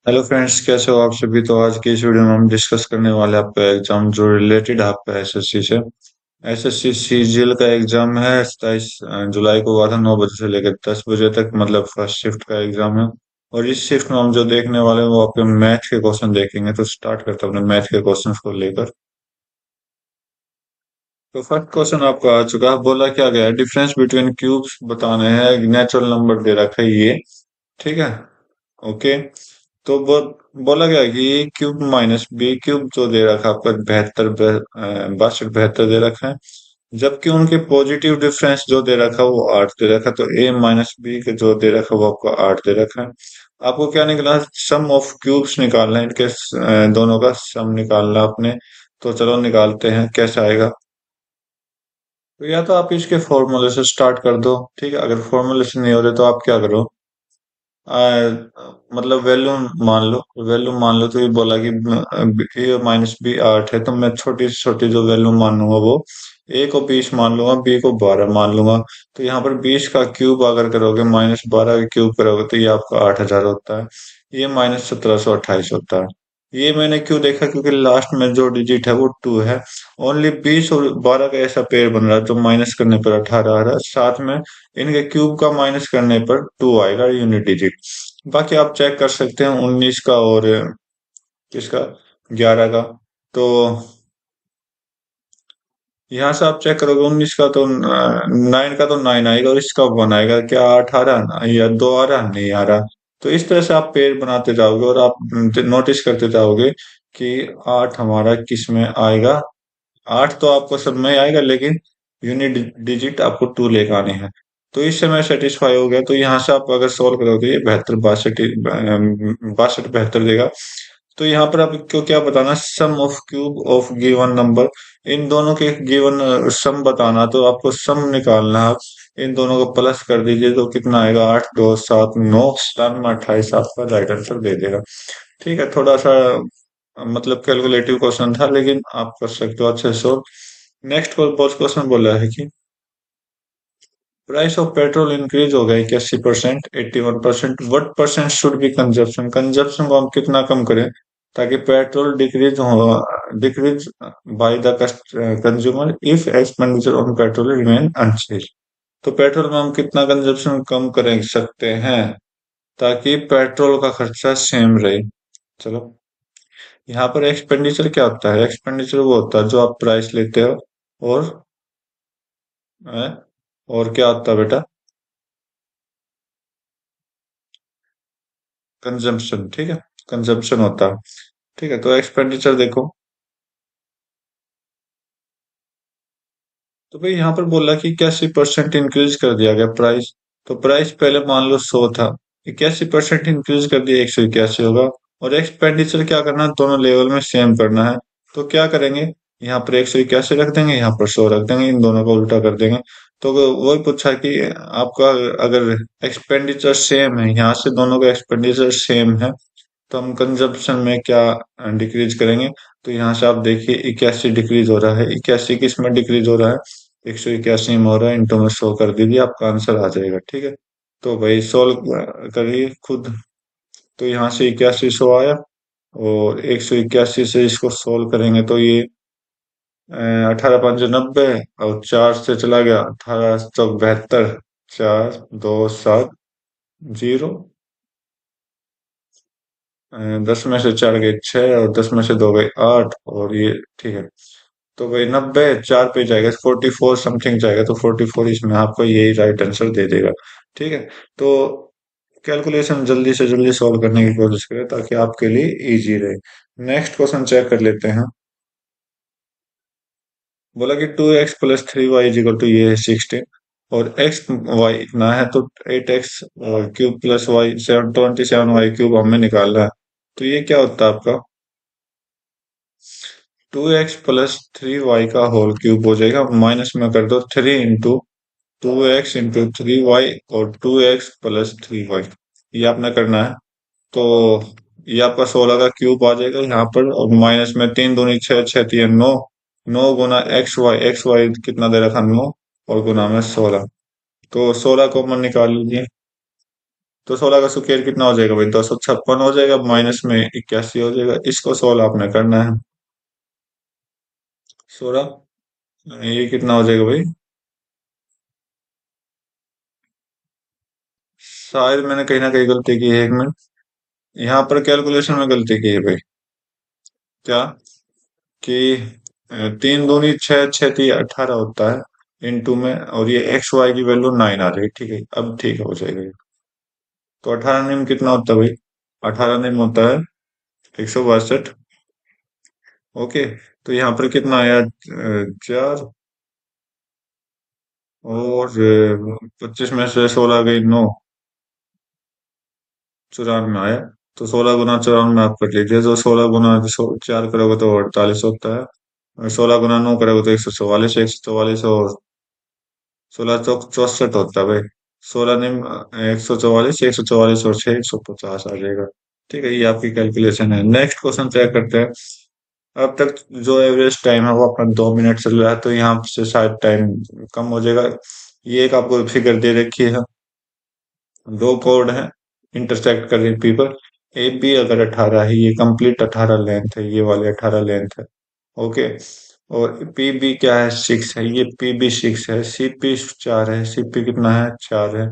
Hello friends, कैसे हो आप सभी। तो आज की इस वीडियो में हम डिस्कस करने वाले हैं आपका एग्जाम जो रिलेटेड आपका एसएससी से। एसएससी सीजीएल का एग्जाम है 27 जुलाई को हुआ था, 9 बजे से लेकर 10 बजे तक, मतलब फर्स्ट शिफ्ट का एग्जाम है। और इस शिफ्ट में हम जो देखने वाले हैं वो आपके मैथ के क्वेश्चन देखेंगे। तो स्टार्ट करते हैं अपने मैथ के क्वेश्चन को लेकर। तो फर्स्ट क्वेश्चन आपका आ चुका है। बोला क्या गया है, डिफरेंस बिटवीन क्यूब्स बताने हैं, नेचुरल नंबर दे रखा है ये। ठीक है। ओके। तो बोला गया कि ए क्यूब माइनस बी क्यूब जो दे रखा है आपका 72 दे रखा है। जबकि उनके पॉजिटिव डिफरेंस जो दे रखा है वो 8 दे रखा है। तो ए माइनस बी के जो दे रखा है वो आपको 8 दे रखा है। आपको क्या निकला, सम ऑफ क्यूब्स निकालना है, इनके दोनों का सम निकालना है आपने। तो चलो निकालते हैं, कैसे आएगा। तो या तो आप इसके फॉर्मूले से स्टार्ट कर दो। ठीक है, अगर फॉर्मूले से नहीं हो रहे तो आप क्या करो, मतलब वैल्यू मान लो। तो ये बोला कि ए माइनस बी 8 है, तो मैं छोटी से छोटी जो वैल्यू मानूंगा वो ए को 20 मान लूंगा, बी को 12 मान लूंगा। तो यहाँ पर 20 का क्यूब अगर करोगे, -12 का क्यूब करोगे तो ये आपका 8,000 होता है। ये -1728 होता है। ये मैंने क्यों देखा, क्योंकि लास्ट में जो डिजिट है वो 2 है। ओनली 20 और 12 का ऐसा पेयर बन रहा है जो माइनस करने पर 18 आ रहा है। साथ में इनके क्यूब का माइनस करने पर 2 आएगा यूनिट डिजिट। बाकी आप चेक कर सकते हैं 19 का और किसका, 11 का। तो यहाँ से आप चेक करोगे 19 का तो 9 का तो 9 आएगा, और इसका 1 आएगा। क्या 8 आ रहा या 2 आ रहा, नहीं आ रहा। तो इस तरह से आप पेड़ बनाते जाओगे और आप नोटिस करते जाओगे कि 8 हमारा किस में आएगा। 8 तो आपको सब में आएगा, लेकिन यूनिट डिजिट आपको 2 लेकर आने हैं। तो इससे मैं सेटिस्फाई हो गया। तो यहाँ से आप अगर सोल्व करोगे ये 72 62 देगा। तो यहाँ पर आपको क्या बताना, sum of cube of given number. इन दोनों के गिवन सम बताना, तो आपको सम निकालना है। आप इन दोनों को प्लस कर दीजिए तो कितना आएगा, 8 2 7 9, 7 में 28 आपका राइट आंसर दे देगा। ठीक है, थोड़ा सा मतलब कैलकुलेटिव क्वेश्चन था, लेकिन आप कर सकते हो अच्छे से। नेक्स्ट क्वेश्चन बोला है कि प्राइस ऑफ पेट्रोल इंक्रीज हो गया 81%, 81%। What percent should be consumption, consumption को हम कितना कम करें ताकि petrol decrease by the consumer if expenditure on petrol remain unchanged. तो पेट्रोल में हम कितना कंजप्शन कम कर सकते हैं ताकि पेट्रोल का खर्चा सेम रहे। चलो, यहाँ पर एक्सपेंडिचर क्या होता है, एक्सपेंडिचर वो होता है जो आप प्राइस लेते हो। और अ, और क्या होता है बेटा, कंजम्पशन। ठीक है, कंजम्पशन होता है। ठीक है, तो एक्सपेंडिचर देखो। तो भाई यहाँ पर बोला कि 81% इंक्रीज कर दिया गया प्राइस। तो प्राइस पहले मान लो 100 था, 81% इंक्रीज कर दिया 181 होगा। और एक्सपेंडिचर क्या करना है, दोनों लेवल में सेम करना है। तो क्या करेंगे, यहाँ पर 181 रख देंगे, यहाँ पर 100 रख देंगे, इन दोनों को उल्टा कर देंगे। तो वही पूछा कि आपका अगर एक्सपेंडिचर सेम है, यहाँ से दोनों का एक्सपेंडिचर सेम है, तो हम कंजप्शन में क्या डिक्रीज करेंगे। तो यहाँ से आप देखिए 81 डिक्रीज हो रहा है। 81 किस में डिक्रीज हो रहा है, 181 में हो रहा है। इंटू में 100 कर दीजिए, आपका आंसर आ जाएगा। ठीक है, तो भाई सोल्व करिए खुद। तो यहाँ से 81 100 आया, और 181 से इसको सोल्व करेंगे तो ये 18 5 90, और 4 से चला गया 18 72, 4 2 7 0। 10 में से 4 गए 6, और 10 में से 2 गए 8, और ये ठीक है। तो भाई 90 4 पे जाएगा, 44 समथिंग जाएगा। तो 44 इसमें आपको यही राइट आंसर दे देगा। ठीक है। तो कैलकुलेशन जल्दी से जल्दी सॉल्व करने की कोशिश करें ताकि आपके लिए इजी रहे। नेक्स्ट क्वेश्चन चेक कर लेते हैं। बोला कि 2x + 3y इजिकल टू ये है 16, और एक्स वाई इतना है, तो 8x³ + वाई 27y³ हमें निकालना है। तो ये क्या होता है आपका, 2x + 3y का होल क्यूब हो जाएगा। माइनस में कर दो 3 × 2x × 3y, और 2x + 3y, ये आपने करना है। तो ये आपका 16 का क्यूब आ जाएगा यहाँ पर, और माइनस में 3 दूनी 6, 6 3 9, 9 × xy, कितना दे रखा 9, और गुना में 16। तो 16 कॉमन निकाल लीजिए। तो 16 का स्क्वायर कितना हो जाएगा भाई? 256 हो जाएगा, माइनस में 81 हो जाएगा। इसको सोल्व आपने करना है। 16, ये कितना हो जाएगा भाई? शायद मैंने कहीं ना कहीं गलती की है, 1 मिनट। यहाँ पर कैलकुलेशन में गलती की है भाई। क्या? कि 3 दूनी 6, 6 3 18 होता है इनटू में, और ये एक्स वाई की वैल्यू 9 आ रही है। ठीक है, अब ठीक हो जाएगा ये। तो 18 निम कितना होता है भाई? 18 निम होता है 162। ओके। तो यहाँ पर कितना आया? 4, और 25 में से 16 गई 9, 94 आया। तो 16 गुना 94 आप कर लीजिए, तो 16 गुना 4 करोगे तो 48 होता है, और 16 गुना 9 करोगे तो 144, 144 और 16 चौक 64 होता है भाई। 16 निम 144, 144 और 6, 150 आ जाएगा। ठीक है, ये आपकी कैलकुलेशन है। नेक्स्ट क्वेश्चन चेक करते हैं। अब तक जो एवरेज टाइम है वो अपना 2 मिनट चल रहा है, तो यहाँ से शायद टाइम कम हो जाएगा। ये एक आपको फिगर दे रखी है, दो कोड है, इंटरसेक्ट कर रही पी पर। ए बी अगर 18 है, ये कंप्लीट 18 लेंथ है, ये वाले 18 लेंथ है। ओके। और पी बी क्या है? 6 है, ये पी बी 6 है। सी पी 4 है, सी पी कितना है? 4 है।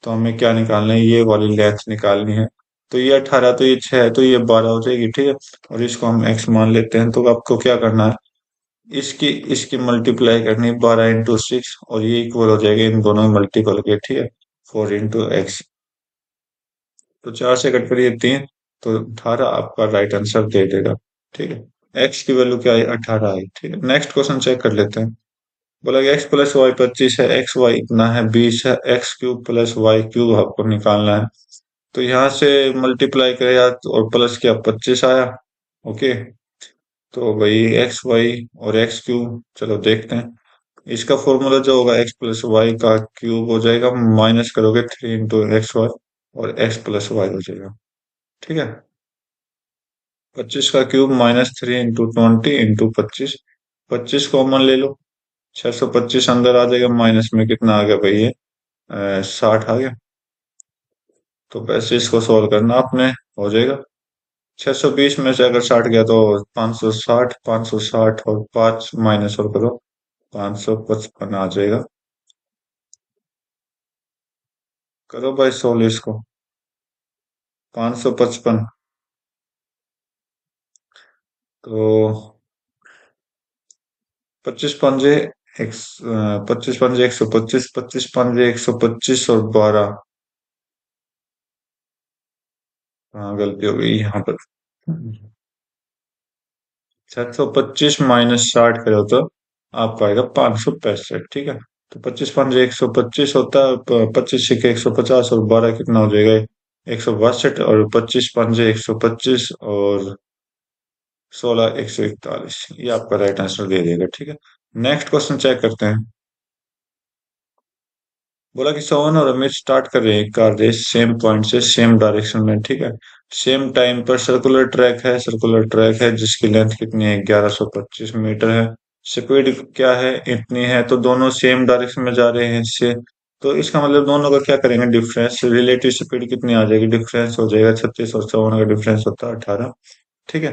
तो हमें क्या निकालना है? ये वाली लेंथ निकालनी है। तो ये 18, तो ये 6 है, तो ये 12 हो जाएगी। ठीक है, और इसको हम एक्स मान लेते हैं। तो आपको क्या करना है? इसकी इसकी मल्टीप्लाई करनी है 12 इंटू 6, और ये इक्वल हो जाएगा इन दोनों मल्टीपल के। ठीक है, 4 इंटू एक्स। तो 4 से कट करिए 3, तो 18 आपका राइट आंसर दे देगा। ठीक है, एक्स की वैल्यू क्या है? 18 आई। ठीक है, नेक्स्ट क्वेश्चन चेक कर लेते हैं। बोला कि एक्स प्लस वाई 25 है, एक्स वाई इतना है 20 है, x cube plus y cube आपको निकालना है। तो यहाँ से मल्टीप्लाई किया और प्लस किया, 25 आया। ओके। तो भाई एक्स वाई और एक्स क्यूब, चलो देखते हैं। इसका फॉर्मूला जो होगा, एक्स प्लस वाई का क्यूब हो जाएगा, माइनस करोगे 3 इंटू एक्स वाई, और एक्स प्लस वाई हो जाएगा। ठीक है, 25 का क्यूब -3 इंटू 20 इंटू 25। 25 कॉमन ले लो, 625 अंदर आ जाएगा, माइनस में कितना आ गया भाई? ये 60 आ गया। तो वैसे इसको सोल्व करना आपने, हो जाएगा। 620 में से अगर 60 गया तो 560, 560 और 5 माइनस और करो, 555 आ जाएगा। करो भाई सोल्व इसको। 555। तो 25 पंजे एक, 25 पंजे 125, 25 पंजे 125 और 12। हाँ, गलती हो गई यहाँ पर। 725 -60 करो तो आपका आएगा 565। ठीक है, तो 25 पंजे 125 होता है, 25 सिक्के 150, और 12 कितना हो जाएगा? 162, और 25 पंजे 125 और 16 141। ये आपका राइट आंसर दे देगा। ठीक है, नेक्स्ट क्वेश्चन चेक करते हैं। बोला कि सोहन और अमित स्टार्ट कर रहे हैं कार रेस सेम पॉइंट से, सेम डायरेक्शन में। ठीक है, सेम टाइम पर। सर्कुलर ट्रैक है जिसकी लेंथ कितनी है? 1125 मीटर है। स्पीड क्या है? इतनी है। तो दोनों सेम डायरेक्शन में जा रहे हैं इससे। तो इसका मतलब दोनों का क्या करेंगे? डिफरेंस, रिलेटिव स्पीड कितनी आ जाएगी? डिफरेंस हो जाएगा 36, और 54 का डिफरेंस होता है 18। ठीक है,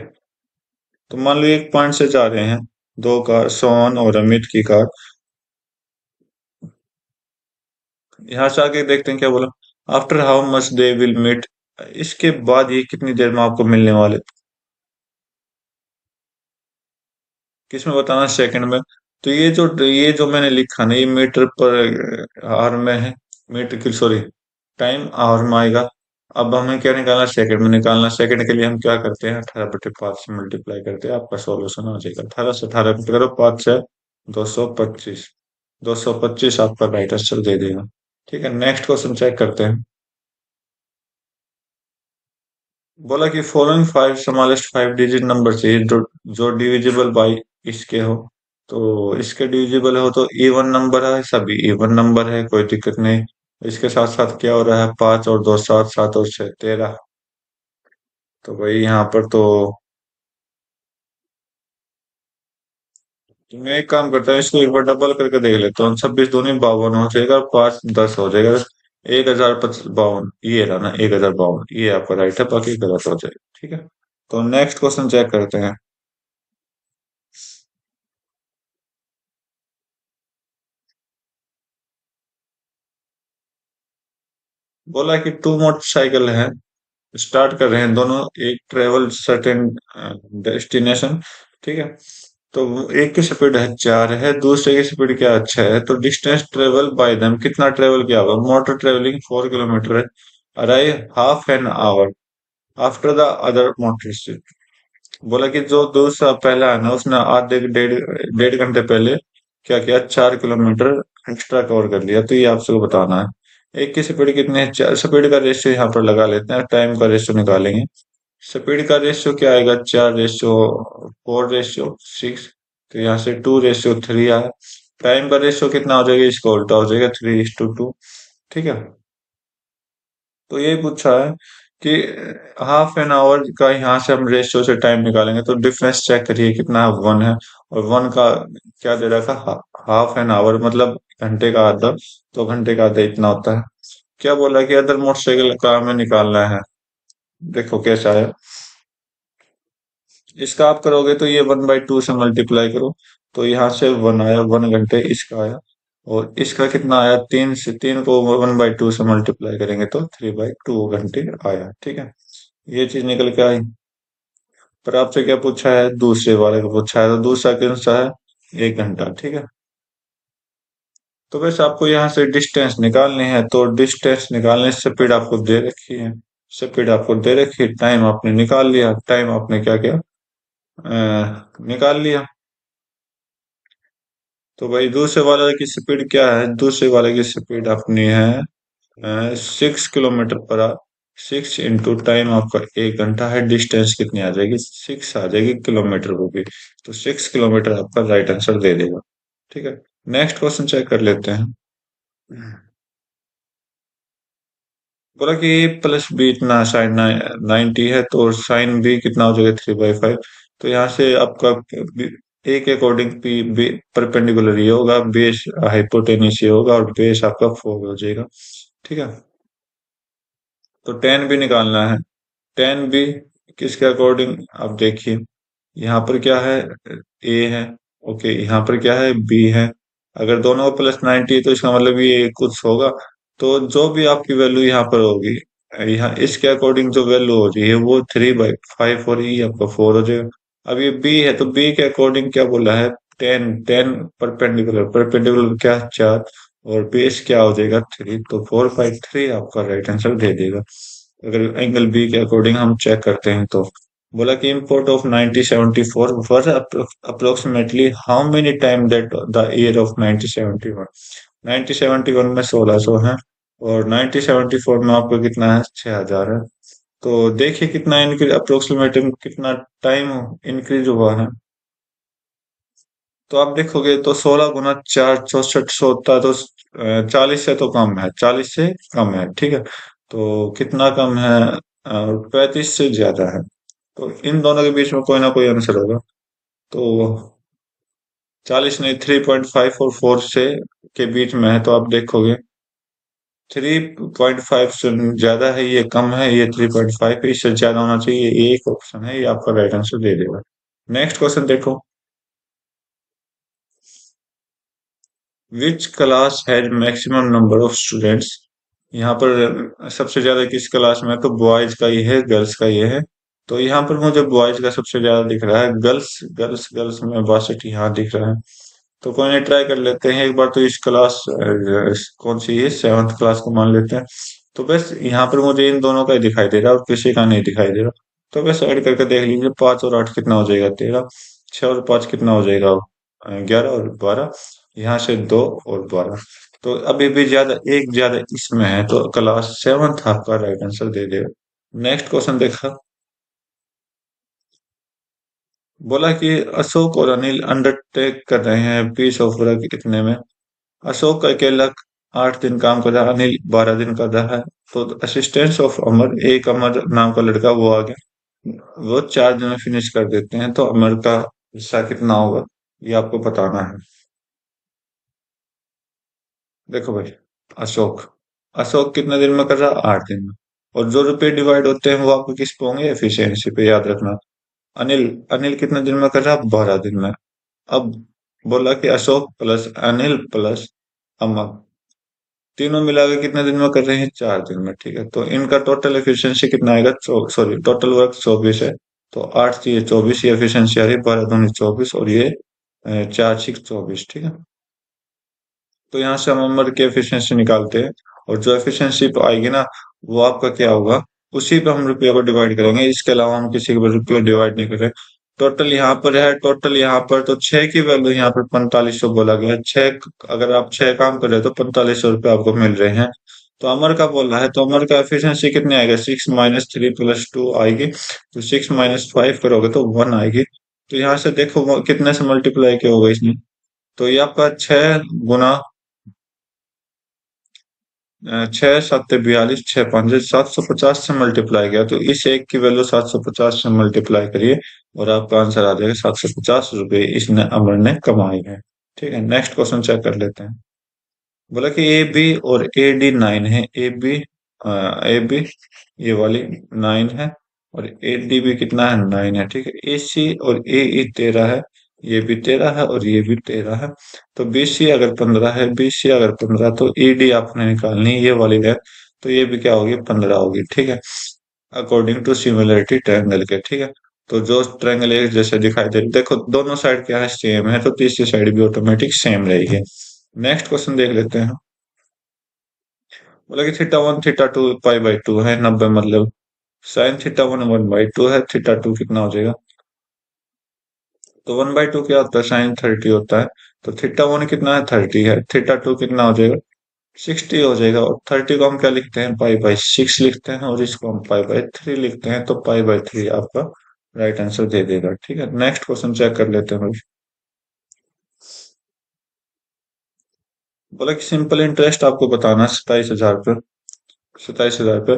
तो मान लो एक पॉइंट से जा रहे हैं दो कार, सोहन और अमित की कार। यहाँ से आगे देखते हैं क्या बोला। After how much they will meet, इसके बाद ये कितनी देर में आपको मिलने वाले? किसमें बताना? सेकंड में। तो ये जो मैंने लिखा ना, ये मीटर पर आवर में है। मीटर की, सॉरी, टाइम आवर में आएगा। अब हमें क्या निकालना? सेकंड में निकालना। सेकंड के लिए हम क्या करते हैं? 18/5 से मल्टीप्लाई करते हैं, आपका सॉल्यूशन आ जाएगा। 18 से 18 करो, 5 से 225। 225 आपका राइट आंसर दे देगा। ठीक है, नेक्स्ट क्वेश्चन चेक करते हैं। बोला कि फॉलोइंग 5 स्मॉलेस्ट 5 डिजिट नंबर चाहिए जो जो डिविजिबल बाई इसके हो। तो इसके डिविजिबल हो तो इवन नंबर है, सभी इवन नंबर है, कोई दिक्कत नहीं। इसके साथ साथ क्या हो रहा है? 5 और 2 7, 7 और 6 13। तो भाई यहाँ पर तो मैं एक काम करता हूँ, इसको एक बार डबल करके देख लेता हूँ। 26 दूनी 52 हो जाएगा, और 5 10 हो जाएगा। 1052, ये रहा ना 1052, ये आपका राइट है, बाकी गलत हो जाएगा। ठीक है, तो नेक्स्ट क्वेश्चन चेक करते हैं। बोला कि टू मोटरसाइकिल है, स्टार्ट कर रहे हैं दोनों, एक ट्रेवल सर्टेन डेस्टिनेशन। ठीक है, तो एक की स्पीड है 4 है, दूसरे की स्पीड क्या 6 है, तो डिस्टेंस ट्रेवल बाय देम कितना ट्रेवल किया होगा? मोटर ट्रेवलिंग 4 किलोमीटर है, arrive half an hour after the other motor. बोला कि जो दूसरा पहला है ना, उसने आधे डेढ़ डेढ़ घंटे पहले क्या किया, 4 किलोमीटर एक्स्ट्रा कवर कर लिया। तो ये आपको बताना है। एक की स्पीड कितनी है? स्पीड का रेशियो यहाँ पर लगा लेते हैं, टाइम का रेशियो निकालेंगे। स्पीड का रेशियो क्या आएगा? 4:4:6। तो यहाँ से 2:3 आया। टाइम का रेशियो कितना हो जाएगा? इसका उल्टा हो जाएगा, 3:2। ठीक है, तो ये पूछा है कि हाफ एन आवर का यहाँ से हम रेशियो से टाइम निकालेंगे, तो डिफरेंस चेक करिए कितना है, 1 है। और 1 का क्या दे रखा? हाफ एन आवर मतलब घंटे का आधा, तो घंटे का आधा इतना होता है। क्या बोला कि अदर मोटरसाइकिल का हमें निकालना है? देखो कैसा है, इसका आप करोगे तो ये 1/2 से मल्टीप्लाई करो, तो यहाँ से 1 आया, 1 घंटे इसका आया। और इसका कितना आया? 3 को 1/2 से मल्टीप्लाई करेंगे तो 3/2 घंटे आया। ठीक है, ये चीज निकल के आई। पर आपसे क्या पूछा है? दूसरे वाले को पूछा है, तो दूसरा कौन सा है? 1 घंटा। ठीक है, तो वैसे आपको यहाँ से डिस्टेंस निकालनी है, तो डिस्टेंस निकालने से स्पीड आपको दे रखी है, स्पीड आपको दे रखी है, टाइम आपने निकाल लिया, टाइम आपने क्या किया? निकाल लिया। तो भाई दूसरे वाले की स्पीड क्या है? दूसरे वाले की स्पीड अपनी है 6 kilometre per hour. 6 into time आपका 1 घंटा है, डिस्टेंस कितनी आ जाएगी? 6 आ जाएगी किलोमीटर को भी। तो 6 किलोमीटर आपका राइट आंसर दे देगा। ठीक है, नेक्स्ट क्वेश्चन चेक कर लेते हैं। बोला कि ए प्लस बी इतना साइन 90 है, तो साइन बी कितना हो जाएगा? 3/5। तो यहाँ से आपका ए के अकॉर्डिंग पी परपेंडिकुलर ये होगा, बेस हाइपोटेन्यूस ये होगा, और बेस आपका 4 हो जाएगा। ठीक है, तो टेन भी निकालना है। टेन बी किसके अकॉर्डिंग? आप देखिए, यहाँ पर क्या है? ए है, ओके, यहाँ पर क्या है? बी है। अगर दोनों का प्लस 90 है, तो इसका मतलब ये कुछ होगा। तो जो भी आपकी वैल्यू यहाँ पर होगी, यहाँ इसके अकॉर्डिंग जो वैल्यू हो रही है वो 3/5 हो रही है, आपका 4 हो जाएगा। अब ये बी है, तो बी के अकॉर्डिंग क्या बोला है? 10 10 परपेंडिकुलर, परपेंडिकुलर क्या? 4। और बेस क्या हो जाएगा? 3, तो 4/3 आपका राइट आंसर दे देगा। अगर एंगल बी के अकॉर्डिंग हम चेक करते हैं तो। बोला कि import of 1974 was approximately how many time that the year of 1971? 1971 में 1600 है, और 1974 में आपको कितना है? 6000 है। तो देखिए कितना इंक्रीज, अप्रोक्सीमेट कितना टाइम इंक्रीज हुआ है। तो आप देखोगे तो 16 गुना 4 6400 होता है, तो 40 से तो कम है, 40 से कम है। ठीक है, तो कितना कम है? 35 से ज्यादा है। तो इन दोनों के बीच में कोई ना कोई आंसर होगा। तो 40 नहीं, 3.5 और 4 से के बीच में है, तो आप देखोगे 3.5 से ज्यादा है, ये कम है, ये 3.5 है, इससे ज्यादा होना चाहिए, ये एक ऑप्शन है, ये आपका राइट आंसर दे देगा। नेक्स्ट क्वेश्चन देखो। Which class has maximum number of students? यहाँ पर सबसे ज्यादा किस क्लास में है? तो बॉयज का ही है, गर्ल्स का ये है। तो यहाँ पर मुझे बॉयज का सबसे ज्यादा दिख रहा है, गर्ल्स गर्ल्स गर्ल्स में 62 यहाँ दिख रहा है। तो कोई नहीं, ट्राई कर लेते हैं एक बार, तो इस क्लास कौन सी है? 7th क्लास को मान लेते हैं। तो बस यहाँ पर मुझे इन दोनों का ही दिखाई दे रहा है, और किसी का नहीं दिखाई दे रहा। तो बस ऐड करके देख लीजिए, 5 और 8 कितना हो जाएगा? 13। 6 और 5 कितना हो जाएगा? 11 और 12। यहाँ से 2 और 12। तो अभी भी ज्यादा, एक ज्यादा इसमें है, तो क्लास 7th आपका राइट आंसर दे देगा। नेक्स्ट क्वेश्चन देखा। बोला कि अशोक और अनिल अंडरटेक कर रहे हैं पीस ऑफ वर्क कितने में? अशोक अकेला 8 दिन काम कर रहा है, अनिल 12 दिन कर रहा है। तो असिस्टेंट ऑफ अमर, एक अमर नाम का लड़का वो आ गया, वो 4 दिन में फिनिश कर देते हैं, तो अमर का हिस्सा कितना होगा? ये आपको बताना है। देखो भाई, अशोक अशोक कितने दिन में कर रहा है? 8 दिन में। और जो रुपए डिवाइड होते हैं वो आपको किस पे होंगे? एफिशिएंसी पे, याद रखना। अनिल अनिल कितने दिन में कर रहा है? 12 दिन में। अब बोला कि अशोक प्लस अनिल प्लस अमन तीनों मिला के कितने दिन में कर रहे हैं? 4 दिन में। ठीक है, तो इनका टोटल एफिशिएंसी कितना आएगा? सॉरी, टोटल वर्क 24 है। तो 8 ये 24, ये एफिशिएंसी आ रही है 12 दूनी 24, और ये 4 6 24। ठीक है, तो यहाँ से हम नंबर की एफिशिएंसी निकालते हैं। और जो एफिशिएंसी पे आएगी ना, वो आपका क्या होगा? उसी पे हम रुपये को डिवाइड करेंगे, इसके अलावा हम किसी के रुपये को डिवाइड नहीं करें। टोटल यहाँ पर है, टोटल यहाँ पर तो 6 की वैल्यू यहाँ पर 4500 बोला गया है। 6, अगर आप 6 काम कर रहे हो तो 4500 रुपये आपको मिल रहे हैं। तो अमर का बोल रहा है, तो अमर का एफिशिएंसी कितनी आएगा? 6 - 3 + 2 आएगी। तो 6 - 5 करोगे तो 1 आएगी। तो यहाँ से देखो वो कितने से मल्टीप्लाई किया होगा इसने? तो ये आपका 6 गुना 6 × 7 = 42, 6 × 5 = 750 से मल्टीप्लाई किया। तो इस एक की वैल्यू 750 से मल्टीप्लाई करिए और आपका आंसर आ जाएगा 750 रुपये इसने अमर ने कमाए हैं। ठीक है, नेक्स्ट क्वेश्चन चेक कर लेते हैं। बोला कि ए बी और ए डी 9 है। ए बी ये वाली 9 है, और ए डी भी कितना है? 9 है। ठीक है, ए सी और ए ई 13 है। ये भी 13 है और ये भी 13 है। तो बी सी अगर 15 है, बी सी अगर 15, तो ई डी आपने निकालनी है, ये वाली है। तो ये भी क्या होगी? 15 होगी। ठीक है, अकॉर्डिंग टू सिमिलरिटी ट्रायंगल के। ठीक है, तो जो ट्रायंगल एक जैसे दिखाई दे, देखो दोनों साइड क्या है? सेम है, तो तीसरी साइड भी ऑटोमेटिक सेम रहेगी। नेक्स्ट क्वेश्चन देख लेते हैं। बोला कि θ1 θ2 π/2 है 90, मतलब साइन θ1 1/2 है, θ2 कितना हो जाएगा? तो 1/2 क्या होता है? साइन 30 होता है। तो θ1 कितना है? 30 है। θ2 कितना हो जाएगा? 60 हो जाएगा। और 30 को हम क्या लिखते हैं? π/6 लिखते हैं, और इसको हम π/3 लिखते हैं। तो π/3 आपका राइट आंसर दे देगा। ठीक है, नेक्स्ट क्वेश्चन चेक कर लेते हैं। बोला कि सिंपल इंटरेस्ट आपको बताना 27,000 रुपये। 27,000 रुपये,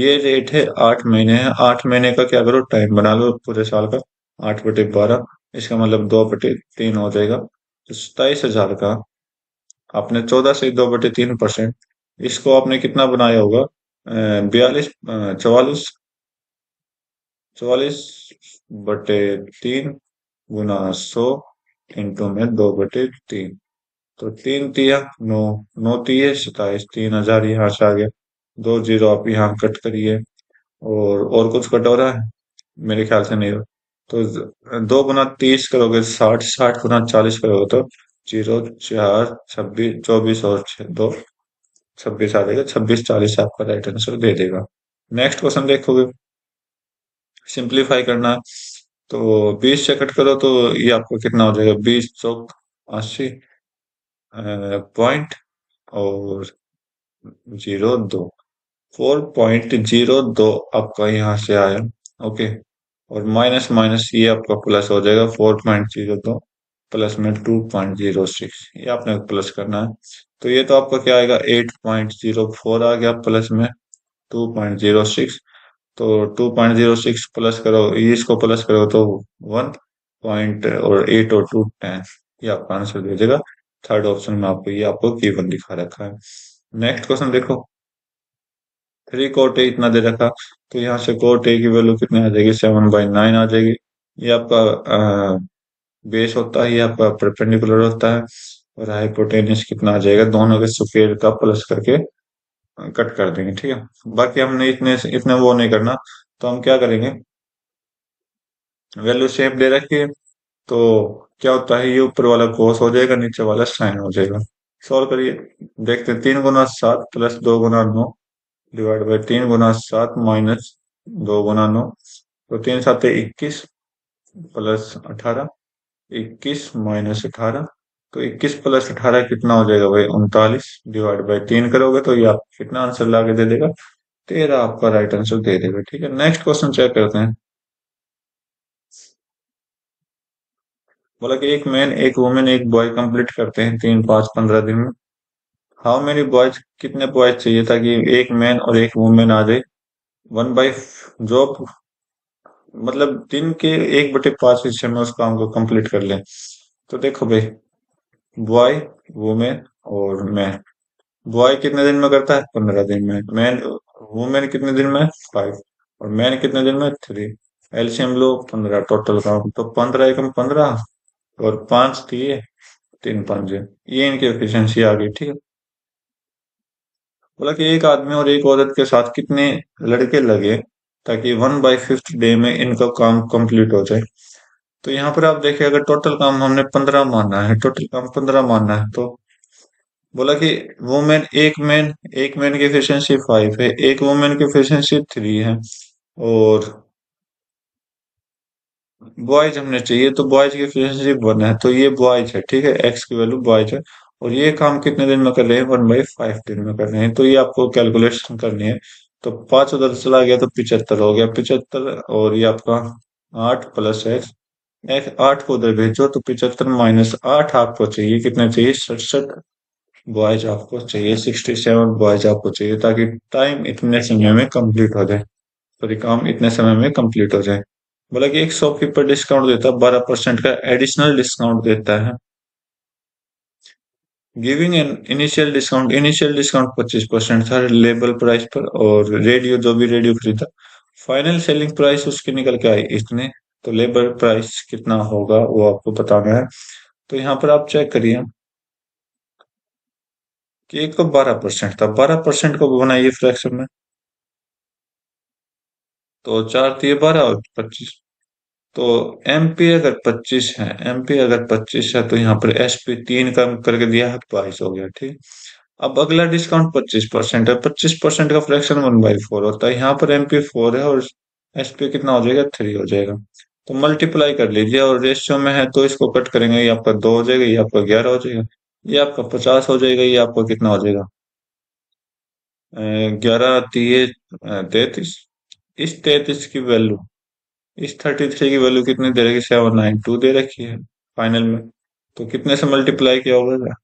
ये रेट है। 8 महीने है। 8 महीने का क्या करो? टाइम बना लो पूरे साल का। 8/12, इसका मतलब 2/3 हो जाएगा। तो 27,000 का आपने 14 से 2/3%, इसको आपने कितना बनाया होगा? 44 गुना 100 इंटू में 2/3। तो 3 × 3 = 9, 9 × 3 = 27, 3,000 यहाँ से आ गया। 2 जीरो आप यहाँ कट करिए। और कुछ कट हो रहा है? मेरे ख्याल से नहीं हो। तो 2 × 30 करोगे 60, 60 × 40 करोगे तो 0 4 26 24 और 2 26 आ जाएगा। 26 40 आपका राइट आंसर दे देगा। नेक्स्ट क्वेश्चन देखोगे, सिंप्लीफाई करना है। तो 20 से कट करो तो ये आपको कितना हो जाएगा? 20 × 4 = 80 पॉइंट और 02, 4.02 आपका यहाँ से आया। ओके, और माइनस माइनस ये आपका प्लस हो जाएगा। 4.02 प्लस में 2.06, ये आपने प्लस करना है। तो ये तो आपका क्या आएगा? 8.04 आ गया, प्लस में 2.06। तो 2.06 प्लस करो, ये इसको प्लस करो तो 1.8 और 2 10, ये आपका आंसर दे देगा। थर्ड ऑप्शन में आपको ये आपको गिवन दिखा रखा है। नेक्स्ट क्वेश्चन देखो। 3 cot A इतना दे रखा, तो यहाँ से cot A की वैल्यू कितनी आ जाएगी? 7/9 आ जाएगी। ये आपका बेस होता है, ये आपका परपेंडिकुलर होता है। और हाइपोटेन्यूज कितना आ जाएगा? दोनों के स्क्वायर का प्लस करके कट कर देंगे। ठीक है, बाकी हमने इतने इतने वो नहीं करना। तो हम क्या करेंगे? वैल्यू सेम दे रखी है, तो क्या होता है? ये ऊपर वाला cos हो जाएगा, नीचे वाला sin हो जाएगा। सॉल्व करिए, देखते हैं। 3 × 7 + 2 × 9 डिवाइड बाई 3 × 7 - 2 × 9। तो 3 × 7 = 21 प्लस 18, 21 - 18। तो 21 + 18 कितना हो जाएगा भाई? 39 डिवाइड बाई 3 करोगे तो ये आप कितना आंसर ला के दे देगा? 13 आपका राइट आंसर दे देगा। ठीक है, नेक्स्ट क्वेश्चन चेक करते हैं। बोला कि एक मैन, एक वुमेन, एक बॉय कंप्लीट करते हैं 3 5 15 दिन में। हाउ मेनी बॉयज, कितने बॉयज चाहिए ताकि एक मैन और एक वुमेन आ जाए? 1/, जॉब मतलब दिन के 1/5 हिस्से में उस काम को कंप्लीट कर लें। तो देखो भाई, बॉय, वुमेन और मैन, बॉय कितने दिन में करता है? 15 दिन में। मैन, वुमेन कितने दिन में? 5। और मैन कितने दिन में? 3। एलसीएम लो 15, टोटल काउंट तो 15 एकम 15, और 5 दिए, 3 5, ये इनकी एफिशिएंसी आ गई, ठीक है। बोला कि एक आदमी और एक औरत के साथ कितने लड़के लगे ताकि 1/5 डे में इनका काम कंप्लीट हो जाए। तो यहाँ पर आप देखिए, अगर टोटल काम हमने 15 माना है, टोटल काम 15 माना है, तो बोला कि वुमेन, एक मैन की एफिशिएंसी 5 है, एक वुमेन की एफिशिएंसी 3 है, और बॉयज हमने चाहिए, तो बॉयज की एफिशिएंसी 1 है, तो ये बॉयज है, ठीक है, एक्स की वैल्यू बॉयज है। और ये काम कितने दिन में कर रहे हैं? 1/5 दिन में कर रहे हैं, तो ये आपको कैलकुलेशन करनी है। तो 5 उधर चला गया तो 75 हो गया, 75, और ये आपका 8 प्लस एक्स, 8 को उधर भेजो तो 75 माइनस 8 आपको चाहिए, कितना चाहिए? 67 बॉयज आपको चाहिए, 67 बॉयज आपको चाहिए, ताकि टाइम इतने समय में कंप्लीट हो जाए, सॉरी, काम इतने समय में कंप्लीट हो जाए। बोला कि एक शॉपकीपर डिस्काउंट देता है, 12% का एडिशनल डिस्काउंट देता है, गिविंग एन इनिशियल डिस्काउंट 25% था लेबल प्राइस पर, और रेडियो, जो भी रेडियो खरीदा, फाइनल सेलिंग प्राइस उसकी निकल के आई इतने, तो लेबर प्राइस कितना होगा वो आपको बताना है। तो यहाँ पर आप चेक करिए कि एक तो 12% था, 12% को बनाइए फ्रैक्शन में, तो 4 दिए 12 और 25, तो एमपी अगर 25 है, एमपी अगर 25 है, तो यहाँ पर एसपी 3 कम करके दिया है, 22 हो गया, ठीक। अब अगला डिस्काउंट 25% है, 25% का फ्रैक्शन 1/4 होता है, यहाँ पर एमपी 4 है और एसपी कितना हो जाएगा? 3 हो जाएगा। तो मल्टीप्लाई कर लीजिए, और रेशियो में है तो इसको कट करेंगे, ये आपका 2 हो जाएगा, ये आपका 11 हो जाएगा, ये आपका 50 हो जाएगा, ये आपका कितना हो जाएगा? 11 33। इस 33 की वैल्यू, इस 33 की वैल्यू कितनी दे रखी? 792 दे रखी है फाइनल में, तो कितने से मल्टीप्लाई किया होगा?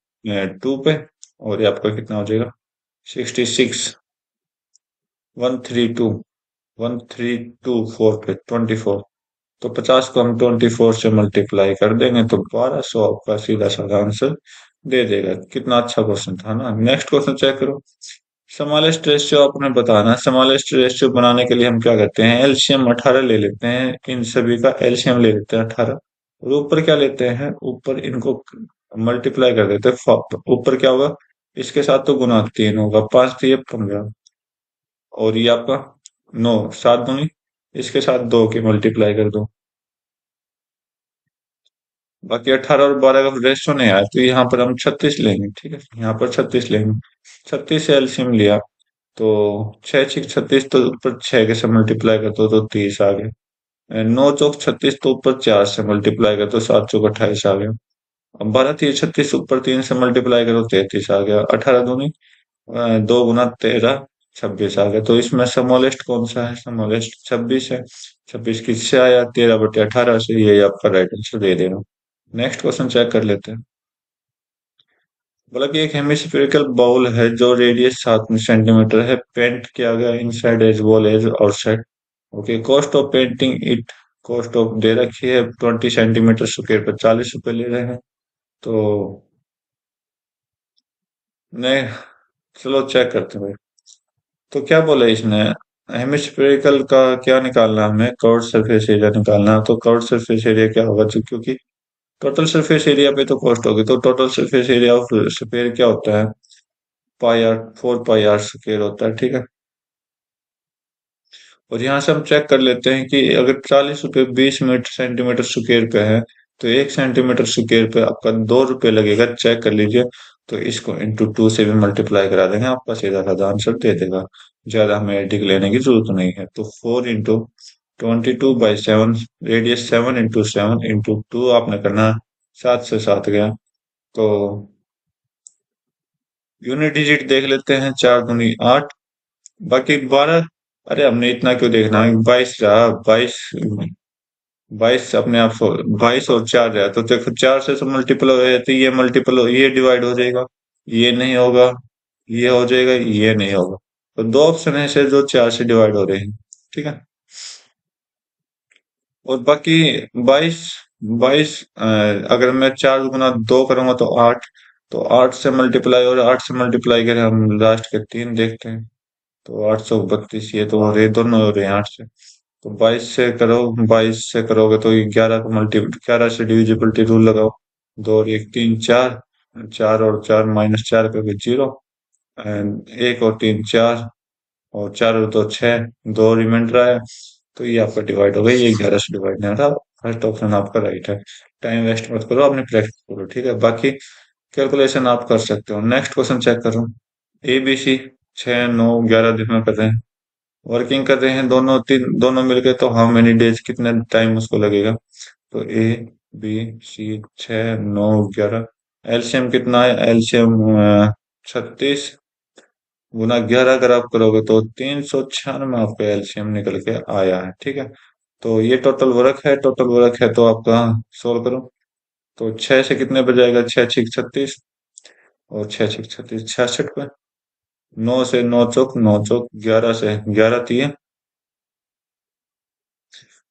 2 पे, और ये आपका कितना हो जाएगा? 66, 132, 1324 पे 24, तो 50 को हम 24 से मल्टीप्लाई कर देंगे तो 1200 आपका सीधा साधा आंसर दे देगा। कितना अच्छा क्वेश्चन था ना। नेक्स्ट क्वेश्चन चेक करो। स्मॉलेस्ट रेशियो आपने बताना है। स्मॉलेस्ट रेशियो बनाने के लिए हम क्या करते हैं? एलसीएम 18 ले लेते हैं, इन सभी का एलसीएम ले लेते हैं 18, और ऊपर क्या लेते हैं? ऊपर इनको मल्टीप्लाई कर देते हैं, ऊपर क्या होगा? इसके साथ तो गुना 3 होगा, 5 दिए 15, और ये आपका 9, 7 दूनी, इसके साथ 2 की मल्टीप्लाई कर दो, बाकी 18 और 12 का रेशो नहीं आया, तो यहाँ पर हम 36 लेंगे, ठीक है, यहाँ पर 36 लेंगे। 36 से एलसीएम लिया, तो 6 6 36, तो ऊपर 6 के से मल्टीप्लाई कर दो तो 30 आ गए। 9 चौक 36, तो ऊपर 4 से मल्टीप्लाई कर दो, 7 चौक 28 आ गया। अब 12 3 36, ऊपर 3 से मल्टीप्लाई करो 33 आ गया। 18 दूनी 2 गुना 13, 26 आ गया। तो इसमें स्मॉलेस्ट कौन सा है? स्मॉलेस्ट 26 है। 26 किससे आया? 13/18 से, ये आपका राइट आंसर दे देगा। नेक्स्ट क्वेश्चन चेक कर लेते हैं। बोला कि एक हेमिस्फेरिकल बाउल है जो रेडियस 7 सेंटीमीटर है, पेंट किया गया inside as well as outside. Okay, cost of painting it, cost of दे रखी है 20 सेंटीमीटर स्क्वायर पर 40 रुपए ले रहे हैं। तो नहीं, चलो चेक करते हैं भाई। तो क्या बोला इसने? हेमिस्फेरिकल का क्या निकालना है हमें? कर्व्ड सरफेस एरिया निकालना है, तो कर्व्ड सरफेस एरिया क्या होगा? तो क्योंकि टोटल सरफेस एरिया पे तो कॉस्ट होगी, तो total surface area of sphere क्या होता है? पाई आर, 4 पाई आर स्क्वायर होता है, ठीक है। और यहाँ से हम चेक कर लेते हैं कि अगर 40 रुपये 20 सेंटीमीटर स्क्वायर पे है, तो 1 सेंटीमीटर स्क्वायर पे आपका 2 रुपये लगेगा, चेक कर लीजिए। तो इसको इंटू 2 से भी मल्टीप्लाई करा देंगे, आपका सीधा साधा आंसर दे देगा, ज्यादा हमें एडिक लेने की जरूरत नहीं है। तो 4 इंटू 22/7, रेडियस 7 इंटू 7 इंटू 2 आपने करना, 7 से 7 गया, तो यूनिट डिजिट देख लेते हैं, 4 दूनी 8, बाकी 12। अरे हमने इतना क्यों देखना है? 22 रहा, 22 अपने आप 22 और 4 रहा, तो देखो 4 से तो मल्टीपल हो जाए, तो ये मल्टीपल हो, ये डिवाइड हो जाएगा, ये नहीं होगा, ये हो जाएगा, ये नहीं होगा। तो दो ऑप्शन ऐसे जो 4 से डिवाइड हो रहे हैं, ठीक है। और बाकी 22, 22 अगर मैं 4 गुना 2 करूंगा तो 8, तो 8 से मल्टीप्लाई करें, हम लास्ट के 3 देखते हैं। तो 832, ये तो हो रहे, दोनों हो रहे हैं 8 से। तो 22 से करो, 22 से करोगे तो ये 11 से डिविजिबिलिटी रूल लगाओ। 2 और 1 3 4, 4 और 4 -4 करके 0, एंड 1 और 3 4, और 4 और 2 6, 2 रिमाइंडर आया। तो ये आपका डिवाइड हो गया, ये 11 से डिवाइड नहीं होता। फर्स्ट ऑप्शन आपका राइट है। टाइम वेस्ट मत करो, अपनी प्रैक्टिस करो, ठीक है। बाकी कैलकुलेशन आप कर सकते हो। नेक्स्ट क्वेश्चन चेक करो। ए बी सी 6 9 11 दिन में कर रहे हैं, वर्किंग कर रहे हैं दोनों, तीन दोनों मिलके, तो हाउ मेनी डेज, कितने टाइम उसको लगेगा। तो ए बी सी 6 9 11, एलसीएम कितना है, एलसीएम 36 गुना 11 अगर आप करोगे तो 396 आपका एलसीएम निकल के आया है, ठीक है। तो ये टोटल वर्क है तो आपका सोल्व करो। तो 6 से कितने बजाएगा, 6 6 36, और 6 6 36 66 पे। 9 से 9 चौक 9 चौक, 11 से 11 तिये,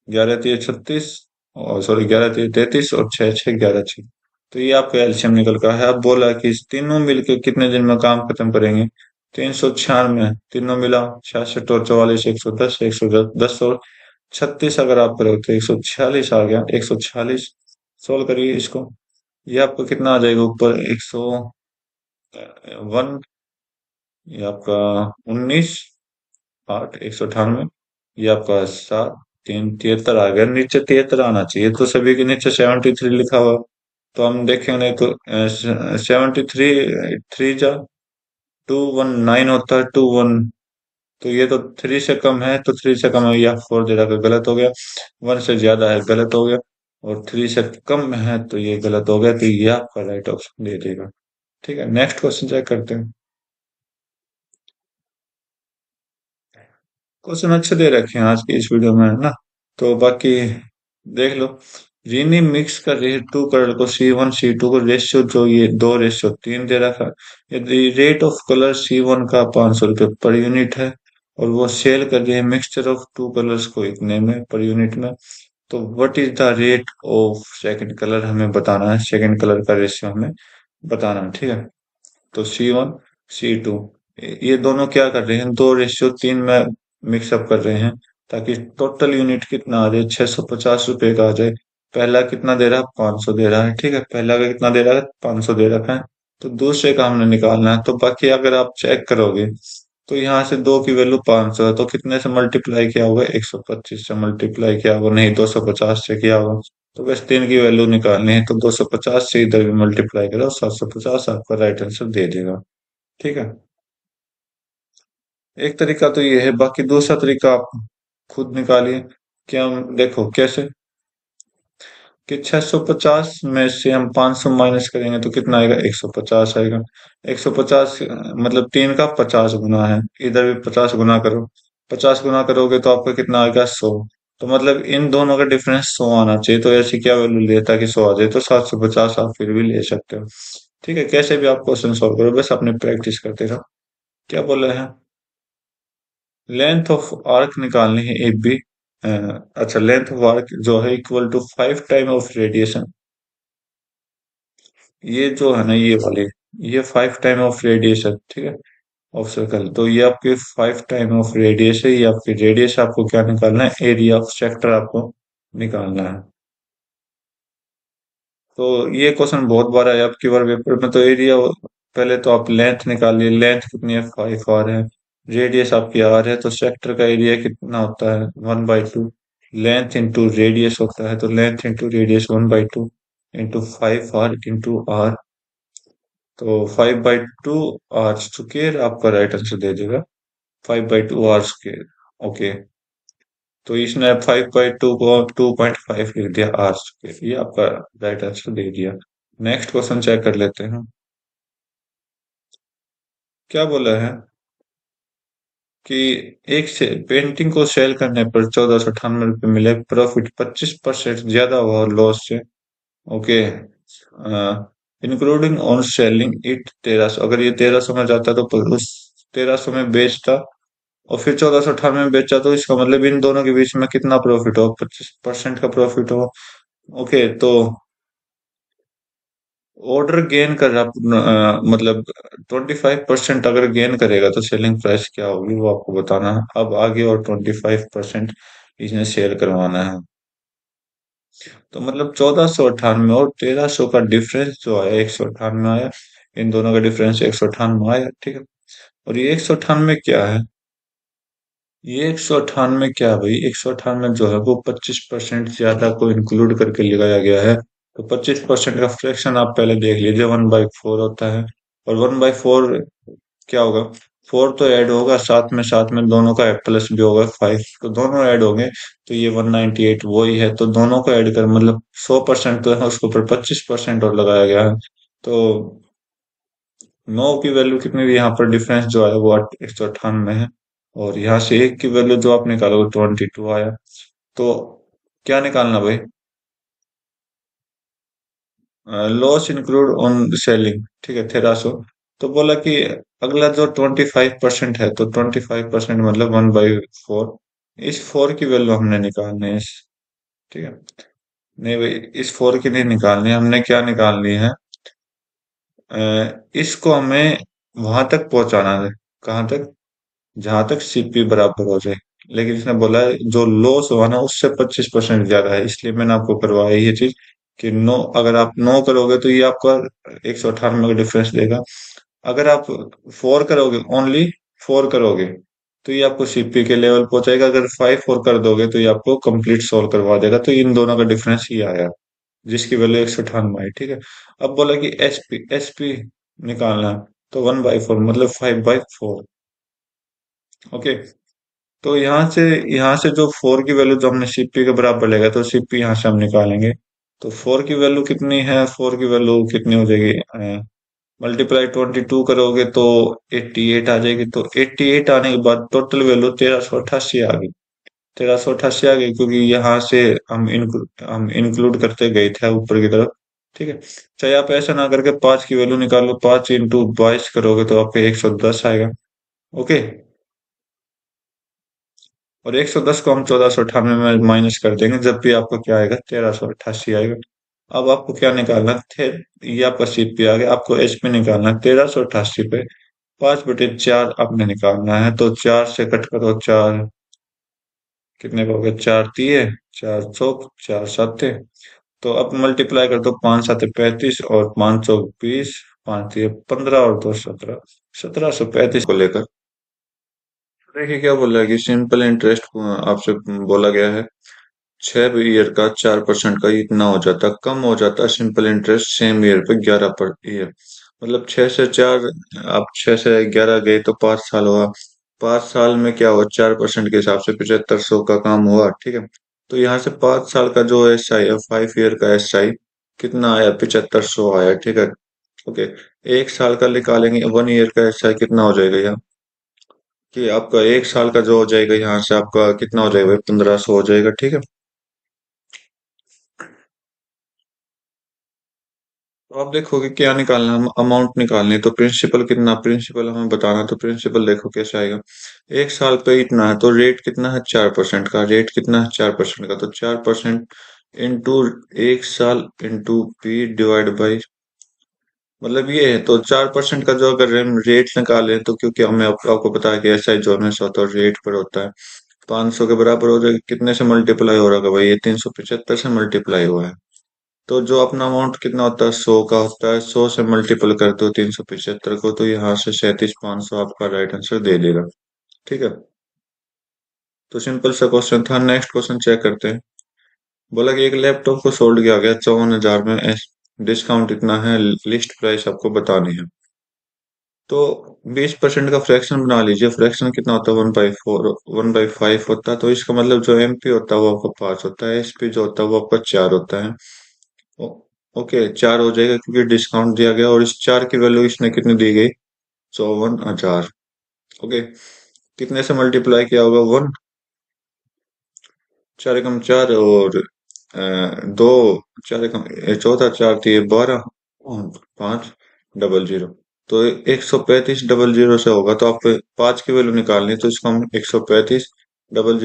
11 तिये 36, और सॉरी 11 तिये 33, और 6 6 11 6। तो ये आपका एल्शियम निकल का है। अब बोला कि इस तीनों मिलके कितने दिन में काम खत्म करेंगे। 396, तीनों मिला 66 और 44, 110, 110 और 36 अगर आप करोगे तो 146 आ गया, 146। सोल्व करिए इसको। ये आपको कितना आ जाएगा ऊपर, 101, ये आपका 19 8 198, ये आपका 7 3 73 आ गया। नीचे 73 आना चाहिए, तो सभी के नीचे 73 लिखा हुआ। तो हम देखेंगे तो 73 3 जा 219 होता है, 21। तो ये तो 3 से कम है, तो 3 से कम है, या 4 दे रखा, गलत हो गया। 1 से ज्यादा है, गलत हो गया। और 3 से कम है तो ये गलत हो गया, तो ये आपका राइट ऑप्शन दे देगा। ठीक है, नेक्स्ट क्वेश्चन चेक करते हैं। क्वेश्चन अच्छे दे रखे हैं आज की इस वीडियो में, है ना। तो बाकी देख लो। रीनी मिक्स कर रही है 2 कलर को, C1 C2 को, रेशियो जो ये 2:3 दे रखा है। यदि रेट ऑफ कलर C1 का 500 रुपये पर यूनिट है, और वो सेल कर रही है मिक्सचर ऑफ 2 कलर्स को इतने में पर यूनिट में, तो what is the rate of second colour हमें बताना है, सेकंड कलर का रेशियो हमें बताना है, ठीक है। तो C1 C2 ये दोनों क्या कर रहे हैं, 2:3 में मिक्सअप कर रहे हैं, ताकि टोटल यूनिट कितना आ जाए, 650 रुपये का आ जाए। पहला कितना दे रहा है, 500 दे रहा है, ठीक है। पहला का कितना दे रहा है, 500 दे रखा है। तो दूसरे का हमने निकालना है। तो बाकी अगर आप चेक करोगे तो यहाँ से 2 की वैल्यू 500 है, तो कितने से मल्टीप्लाई किया होगा, 125 से मल्टीप्लाई किया होगा, नहीं 250 से किया होगा। तो बस 3 की वैल्यू निकालनी है, तो 250 से इधर भी मल्टीप्लाई करो, 750 आपका राइट आंसर दे देगा, ठीक है। एक तरीका तो ये है, बाकी दूसरा तरीका आप खुद निकालिए। क्या हम देखो कैसे, कि 650 में से हम 500 माइनस करेंगे तो कितना आएगा, 150 आएगा। 150 मतलब 3 का 50 गुना है, इधर भी 50 गुना करो। 50 गुना करोगे तो आपका कितना आएगा, 100। तो मतलब इन दोनों का डिफरेंस 100 आना चाहिए। तो ऐसी क्या वैल्यू लेता कि 100 आ जाए, तो 750 आप फिर भी ले सकते हो। ठीक है, कैसे भी आप क्वेश्चन सॉल्व करो, बस अपनी प्रैक्टिस करते रहो। क्या बोल रहे हैं, लेंथ ऑफ आर्क निकालनी है ए बी। अच्छा, लेंथ ऑफ आर्क जो है equal to 5 time of radiation. ये जो है ना, ये वाले, ये 5 टाइम ऑफ रेडिएशन, ठीक है, ऑफ सर्कल। तो ये आपके 5 टाइम ऑफ रेडियस है, ये आपकी रेडियस, आपको क्या निकालना है, एरिया ऑफ सेक्टर आपको निकालना है। तो ये क्वेश्चन बहुत बार आया आपकी बार पेपर में। तो एरिया, पहले तो आप लेंथ निकालिए, लेंथ कितनी है, 5 r है। रेडियस आपकी r है, तो सेक्टर का एरिया कितना होता है, 1/2। लेंथ इंटू रेडियस होता है, तो length into radius 1/2 into 5 r into r। तो 5/2 r² आपका राइट आंसर दे देगा, 5/2 r²। ओके, तो इसने 5/2 को 2.5 लिख दिया r², ये आपका राइट आंसर दे दिया। नेक्स्ट क्वेश्चन चेक कर लेते हैं। क्या बोला है कि एक से पेंटिंग को सेल करने पर 1498 रुपये मिले, प्रॉफिट 25% ज्यादा हुआ लॉस से। Okay, including on selling it 1300, अगर ये 1300 में जाता तो उस 1300 में बेचता, और फिर 1498 में बेचा, तो इसका मतलब इन दोनों के बीच में कितना प्रॉफिट हो, 25% का प्रॉफिट हो। ओके, तो ऑर्डर गेन कर रहा मतलब 25% अगर गेन करेगा तो सेलिंग प्राइस क्या होगी वो आपको बताना है अब आगे, और 25% इसने सेल करवाना है। तो मतलब 1498 और 1300 का डिफरेंस जो आया, 198 आया, इन दोनों का डिफरेंस 198 आया, ठीक है। और ये 198 क्या है? ये 198 क्या है भाई? 198 जो है वो 25% ज्यादा को इंक्लूड करके लगाया गया है। तो 25% का फ्रैक्शन आप पहले देख लीजिए, 1/4 होता है। और 1/4 क्या होगा? 4 तो ऐड होगा साथ में दोनों का प्लस भी होगा 5, तो दोनों ऐड होंगे। तो ये 198 वही है, तो दोनों को ऐड कर मतलब 100% तो है, उसके ऊपर 25% और लगाया गया है। तो 9 की वैल्यू कितनी थी यहाँ पर? डिफरेंस जो है वो 198 है। और यहाँ से 1 की वैल्यू जो आप निकालोगे 22 आया। तो क्या निकालना भाई? लॉस इंक्लूड ऑन सेलिंग, ठीक है, 1300। तो बोला कि अगला जो 25% है, तो 25% मतलब 1/4। इस 4 की वैल्यू हमने निकालनी है ठीक है। नहीं भाई, इस 4 की नहीं निकालनी है, हमने क्या निकालनी है? इसको हमें वहां तक पहुंचाना है। कहाँ तक? जहां तक सीपी बराबर हो जाए। लेकिन इसने बोला है जो लॉस हुआ ना उससे 25% ज्यादा है, इसलिए मैंने आपको करवाया ये चीज कि नो, अगर आप नो करोगे तो ये आपका 198 का डिफरेंस देगा। अगर आप 4 करोगे, ओनली 4 करोगे, तो ये आपको सीपी के लेवल पहुंचाएगा। अगर 5 4 कर दोगे तो ये आपको कंप्लीट सोल्व करवा देगा। तो इन दोनों का डिफरेंस ही आया, जिसकी वैल्यू 198 आई, ठीक है। अब बोला कि एसपी निकालना है, तो 1/4 मतलब 5/4। ओके। तो यहाँ से जो 4 की वैल्यू जो हमने सीपी के बराबर लेगा, तो सीपी यहाँ से हम निकालेंगे। तो 4 की वैल्यू कितनी है? 4 की वैल्यू कितनी हो जाएगी? मल्टीप्लाई 22 करोगे तो 88 आ जाएगी। तो 88 आने के बाद टोटल वैल्यू 1388 आ गई। 1388 आ गई, क्योंकि यहाँ से हम इंक्लूड करते गए थे ऊपर की तरफ, ठीक है। चाहे आप ऐसा ना करके 5 की वैल्यू निकालो, 5 × 22 करोगे तो आपको 110 आएगा। ओके। और 110 को हम 1498 में माइनस कर देंगे, जब भी आपको क्या आएगा? 1388 आएगा। अब आपको क्या निकालना थे? ये आपका सीपी आ गया, आपको एचपी निकालना है। 1388 पे 5/4 आपने निकालना है। तो 4 से कट करो, 4 कितने का हो गया? 4 तिये, 4 चौक, 4 7। तो अब मल्टीप्लाई कर दो, 5 7 35 और 5 चौक 20, 5 तिये 15 और 2 17, 1735 को लेकर। देखिए क्या बोला है कि सिंपल इंटरेस्ट आपसे बोला गया है 6 ईयर का 4% का इतना हो जाता, कम हो जाता सिंपल इंटरेस्ट सेम ईयर पे 11 पर ईयर। मतलब 6 से 4, आप 6 से 11 गए तो 5 साल हुआ। 5 साल में क्या हुआ? 4% के हिसाब से 7500 का काम हुआ, ठीक है। तो यहाँ से 5 साल का जो एस आई है, 5 ईयर का एस आई कितना आया? 7500 आया, ठीक है। ओके। 1 साल का निकालेंगे, 1 ईयर का एस आई कितना हो जाएगा यहाँ? कि आपका 1 साल का जो हो जाएगा यहाँ से आपका कितना हो जाएगा? 1500 हो जाएगा, ठीक है। तो आप देखोगे क्या निकालना है? अमाउंट निकालनी है। तो प्रिंसिपल कितना? प्रिंसिपल हमें बताना। तो प्रिंसिपल देखो कैसे आएगा। 1 साल पे इतना है, तो रेट कितना है? 4% का। रेट कितना है? 4% का। तो 4% इंटू 1 साल इंटू पी डिवाइड बाई, मतलब ये है। तो 4% का जो अगर हम रेट निकालें, तो क्योंकि हमें आपको पता है कि एस आई जो हमेशा होता है रेट पर होता है, 500 के बराबर हो जाएगा। कितने से मल्टीप्लाई हो रहा है भाई? ये 375 से मल्टीप्लाई हुआ है। तो जो अपना अमाउंट कितना होता है? 100 का होता है। 100 से मल्टीपल करते हो 375 को, तो यहाँ से 37,500 आपका राइट आंसर दे देगा, ठीक है। तो सिंपल सा क्वेश्चन था। नेक्स्ट क्वेश्चन चेक करते हैं। बोला कि एक लैपटॉप को सोल्ड किया गया 54,000 में, डिस्काउंट इतना है, लिस्ट प्राइस आपको बतानी है। तो 20% का फ्रैक्शन बना लीजिए। फ्रैक्शन कितना होता है? 1/4, 1/5 होता है। तो इसका मतलब जो एमपी होता है वो आपका 5 होता है, एसपी जो होता है वो आपका 4 होता है। ओ, ओके, 4 हो जाएगा क्योंकि डिस्काउंट दिया गया। और इस 4 की वैल्यू इसने कितनी दी गई? 54,000। ओके। कितने से मल्टीप्लाई किया होगा? 1, 4 × 4 और 2, 4 × 14, 4 × 3 = 12 और 500। तो 135 से होगा। तो आपको 5 की वैल्यू निकालनी है, तो इसको हम 135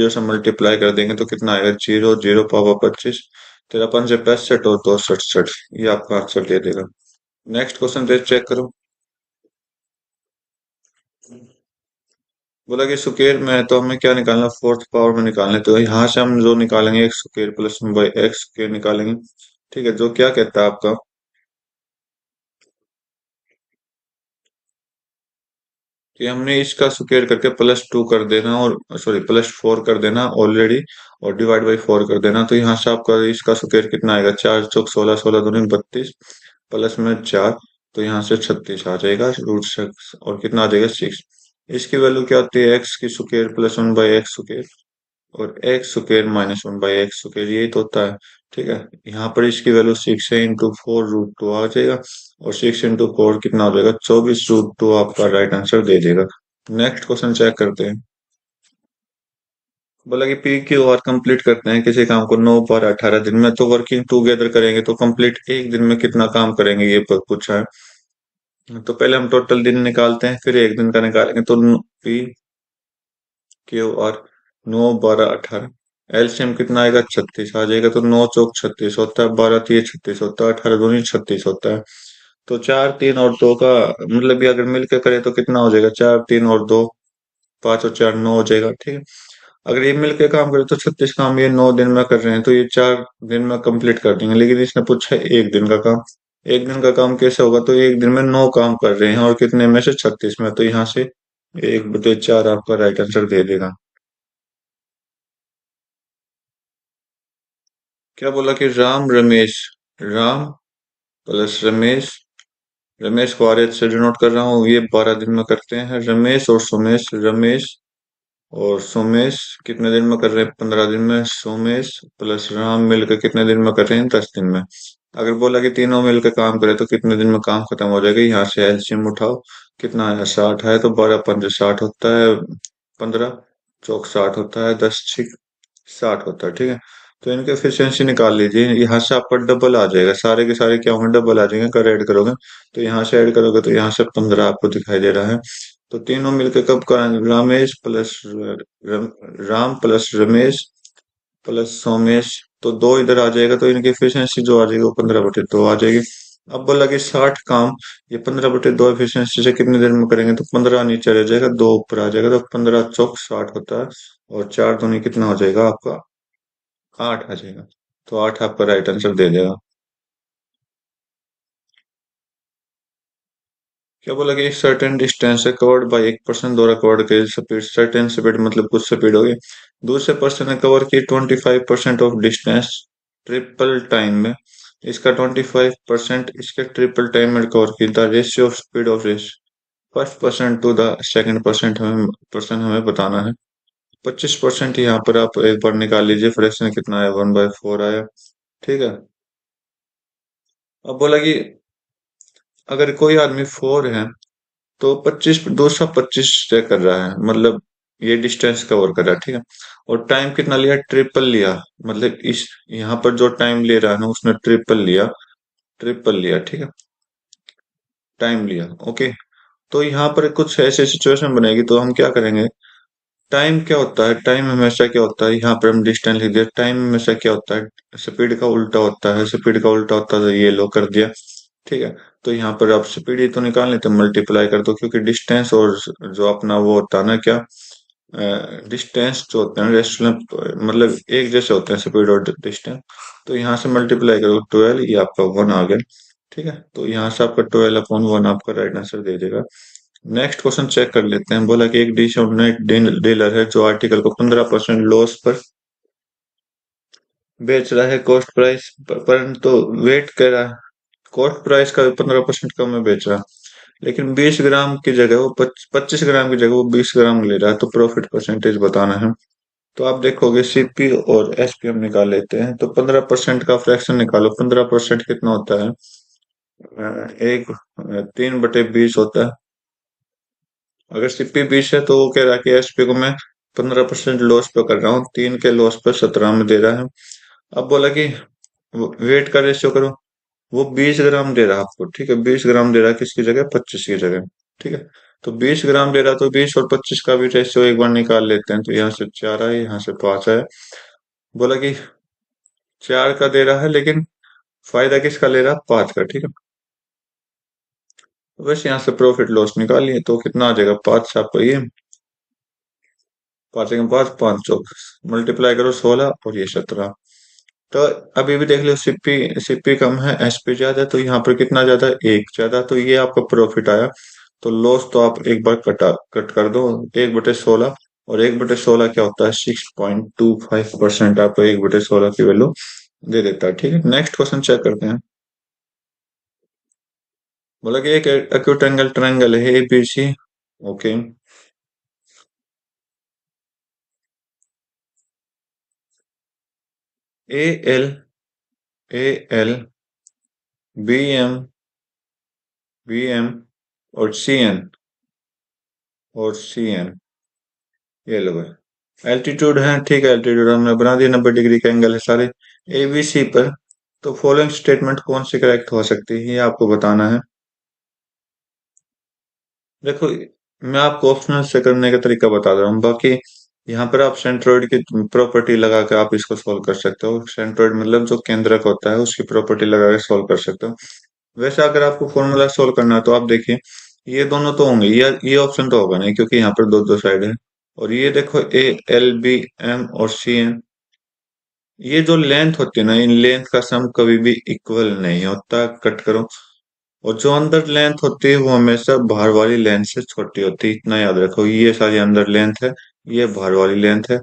से मल्टीप्लाई कर देंगे तो कितना आएगा? 0 0 पावर 25, 13 5 65 और 2 67। ये आपका आंसर दे देगा। नेक्स्ट क्वेश्चन दे चेक करो। बोला कि स्क्वायर में है तो हमें क्या निकालना, फोर्थ पावर में निकालना है। तो यहाँ से हम जो निकालेंगे x square plus one by x square निकालेंगे। ठीक है, जो क्या कहता है आपका कि हमने इसका स्क्वायर करके +2 कर देना, और सॉरी +4 कर देना ऑलरेडी, और डिवाइड बाई 4 कर देना। तो यहाँ से आपका इसका स्क्वायर कितना आएगा, 4 × 4 = 16, 16 × 32, प्लस में 4, तो यहाँ से 36 आ जाएगा √6, और कितना आ जाएगा 6। इसकी वैल्यू क्या होती है, एक्स की square plus one by x square, और x square minus one by x square, यही तो होता है। ठीक है, यहाँ पर इसकी वैल्यू 6 है, इंटू 4 √2 आ जाएगा, और 6 × 4 कितना हो जाएगा, 24 √2 आपका राइट आंसर दे देगा। नेक्स्ट क्वेश्चन चेक करते हैं। बोला कि पी क्यू आर कंप्लीट करते हैं किसी काम को 9 12 18 दिन में, तो वर्किंग टुगेदर करेंगे तो कंप्लीट एक दिन में कितना काम करेंगे, ये पूछा है। तो पहले हम टोटल दिन निकालते हैं, फिर एक दिन का निकालेंगे। तो पी क्यू आर 9 12 18, एलसीएम कितना आएगा, 36 आ जाएगा। तो 9 × 4 = 36 होता है, 12 × 3 = 36 होता है, 18 × 2 = 36 होता है। तो 4 3 और 2 का मतलब भी अगर मिलकर करें तो कितना हो जाएगा, 4 3 और 2, 5 और 4 9 हो जाएगा। ठीक है, अगर ये मिलकर काम करे तो 36 काम ये 9 दिन में कर रहे हैं, तो ये 4 दिन में कंप्लीट कर देंगे। लेकिन इसने पूछा है एक दिन का काम। एक दिन का काम कैसे होगा, तो एक दिन में 9 काम कर रहे हैं, और कितने में से 36 में, तो यहाँ से 1/4 आपका राइट आंसर दे देगा। क्या बोला कि राम रमेश, राम प्लस रमेश, रमेश को आर एच से डिनोट कर रहा हूँ, ये 12 दिन में करते हैं। रमेश और सोमेश, रमेश और सोमेश कितने दिन में कर रहे हैं, 15 दिन में। सोमेश प्लस राम मिलकर कितने दिन में कर रहे हैं, 10 दिन में। अगर बोला कि तीनों मिलकर काम करे तो कितने दिन में काम खत्म हो जाएगा, यहाँ से एलसीएम उठाओ, कितना है, 60 है, तो 12 × 5 = 60 होता है, 15 × 4 = 60 होता है, 10 × 6 = 60 होता है। ठीक है, तो इनके एफिशिएंसी निकाल लीजिए। यहाँ से आपका डबल आ जाएगा, सारे के सारे क्या होंगे, डबल आ जाएंगे अगर ऐड करोगे। तो यहाँ से ऐड करोगे तो यहाँ से 15 आपको दिखाई दे रहा है। तो तीनों मिलकर कब कराएंगे, राम प्लस रमेश प्लस सोमेश, तो 2 इधर आ जाएगा, तो इनकी एफिशिएंसी जो आ जाएगी वो 15/2 आ जाएगी। अब बोला कि 60 काम ये 15/2 एफिशिएंसी से कितनी देर में करेंगे, तो 15 नीचे रह जाएगा, 2 ऊपर आ जाएगा, तो 15 × 4 = 60 होता है, और 4 दूनी कितना हो जाएगा आपका, 8 आ जाएगा। तो 8 आपका राइट आंसर दे देगा। क्या बोला कि एक सर्टेन डिस्टेंस है कवर्ड बाय एक पर्सन द्वारा कवर्ड की स्पीड, सर्टेन स्पीड मतलब कुछ स्पीड होगी, दूसरे पर्सन ने कवर की 25% ऑफ डिस्टेंस ट्रिपल टाइम में, इसका 25% इसके ट्रिपल टाइम में कवर की। The ratio of speed of race first person to the second person हमें बताना है। 25% यहाँ पर आप एक बार निकाल लीजिए, फ्रैक्शन कितना है, 1/4 आया। ठीक है, अब बोला कि अगर कोई आदमी 4 है तो 225 तय कर रहा है, मतलब ये डिस्टेंस कवर कर रहा है। ठीक है, और टाइम कितना लिया, ट्रिपल लिया, मतलब इस यहाँ पर जो टाइम ले रहा है ना उसने ट्रिपल लिया, ट्रिपल लिया। ठीक है, टाइम लिया। ओके, तो यहाँ पर कुछ ऐसे सिचुएशन बनेगी, तो हम क्या करेंगे, टाइम क्या होता है, टाइम हमेशा क्या होता है, यहाँ पर हम डिस्टेंस लिख दिया, टाइम हमेशा क्या होता है, स्पीड का उल्टा होता है, स्पीड का उल्टा होता है, तो ये लो कर दिया। ठीक है, तो यहाँ पर आप स्पीड ही तो निकालने, तो मल्टीप्लाई कर दो, क्योंकि डिस्टेंस और जो अपना वो होता है ना क्या, डिस्टेंस जो होते हैं रेस्टोरेंट मतलब एक जैसे होते हैं, स्पीड और डिस्टेंस। तो यहाँ से मल्टीप्लाई करो 12, ये आपका 1 आ गया। ठीक है, तो यहाँ से आपका 12/1 आपका राइट आंसर दे देगा। नेक्स्ट क्वेश्चन चेक कर लेते हैं। बोला कि एक डिसऑर्डिनेट डीलर है जो आर्टिकल को 15% लॉस पर बेच रहा है, कॉस्ट प्राइस परंतु वेट कर रहा है, कॉस्ट प्राइस का 15% कम में बेच रहा है, लेकिन 20 ग्राम की जगह वो 25 ग्राम की जगह वो 20 ग्राम ले रहा है, तो प्रॉफिट परसेंटेज बताना है। तो आप देखोगे सीपी और एसपी हम निकाल लेते हैं, तो 15% का फ्रैक्शन निकालो, 15% कितना होता है, एक 3/20 होता है। अगर सीपी 20 है तो वो कह रहा है कि एसपी को मैं 15% लॉस पे कर रहा हूँ, 3 के लॉस पर 17 में दे रहा है। अब बोला कि वेट का रेशियो करो, वो 20 ग्राम दे रहा है आपको। ठीक है, 20 ग्राम दे रहा है, किसकी जगह, 25 की जगह। ठीक है, तो 20 ग्राम दे रहा है, तो 20 और 25 का भी रेशियो एक बार निकाल लेते हैं। तो यहाँ से 4 आए, यहाँ से 5 आए। बोला कि 4 का दे रहा है, लेकिन फायदा किसका ले रहा है, 5 का। ठीक है, बस यहाँ से प्रॉफिट लॉस निकालिए तो कितना आ जाएगा, 5 ये 5 पाँच 5 मल्टीप्लाई करो 16 और ये 17। तो अभी भी देख लो, सीपी कम है, एसपी ज्यादा है, तो यहाँ पर कितना ज्यादा है, 1 ज्यादा, तो ये आपका प्रॉफिट आया। तो लॉस तो आप एक बार कट कर दो, 1/16। और 1/16 क्या होता है, 6.25% आपको 1/16 की वैल्यू दे देता है। ठीक है, नेक्स्ट क्वेश्चन चेक करते हैं। बोला कि एक एक्यूट एंगल ट्रायंगल है ABC. Okay. A L A L B M B M और सी एन ये लो भाई, एल्टीट्यूड है, ठीक है, एल्टीट्यूड हमने बना दिया, 90 डिग्री का एंगल है सारे एबीसी पर। तो फॉलोइंग स्टेटमेंट कौन सी करेक्ट हो सकती है, ये आपको बताना है। देखो, मैं आपको ऑप्शनल से करने का तरीका बता रहा हूँ, बाकी यहाँ पर आप सेंट्रोइड की प्रॉपर्टी लगा के आप इसको सॉल्व कर सकते हो। सेंट्रोइड मतलब जो केंद्रक होता है उसकी प्रॉपर्टी लगा के सॉल्व कर सकते हो। वैसे अगर आपको फॉर्मूला सॉल्व करना है तो आप देखिए, ये दोनों तो होंगे, ये ऑप्शन तो होगा नहीं क्योंकि यहाँ पर दो दो साइड है। और ये देखो, ALBM और CN, ये जो लेंथ होती है ना, इन लेंथ का सम कभी भी इक्वल नहीं होता। कट करो। और जो अंदर लेंथ होती है वो हमेशा बाहर वाली लेंथ से छोटी होती है, इतना याद रखो। ये सारी अंदर लेंथ है, ये बाहर वाली लेंथ है,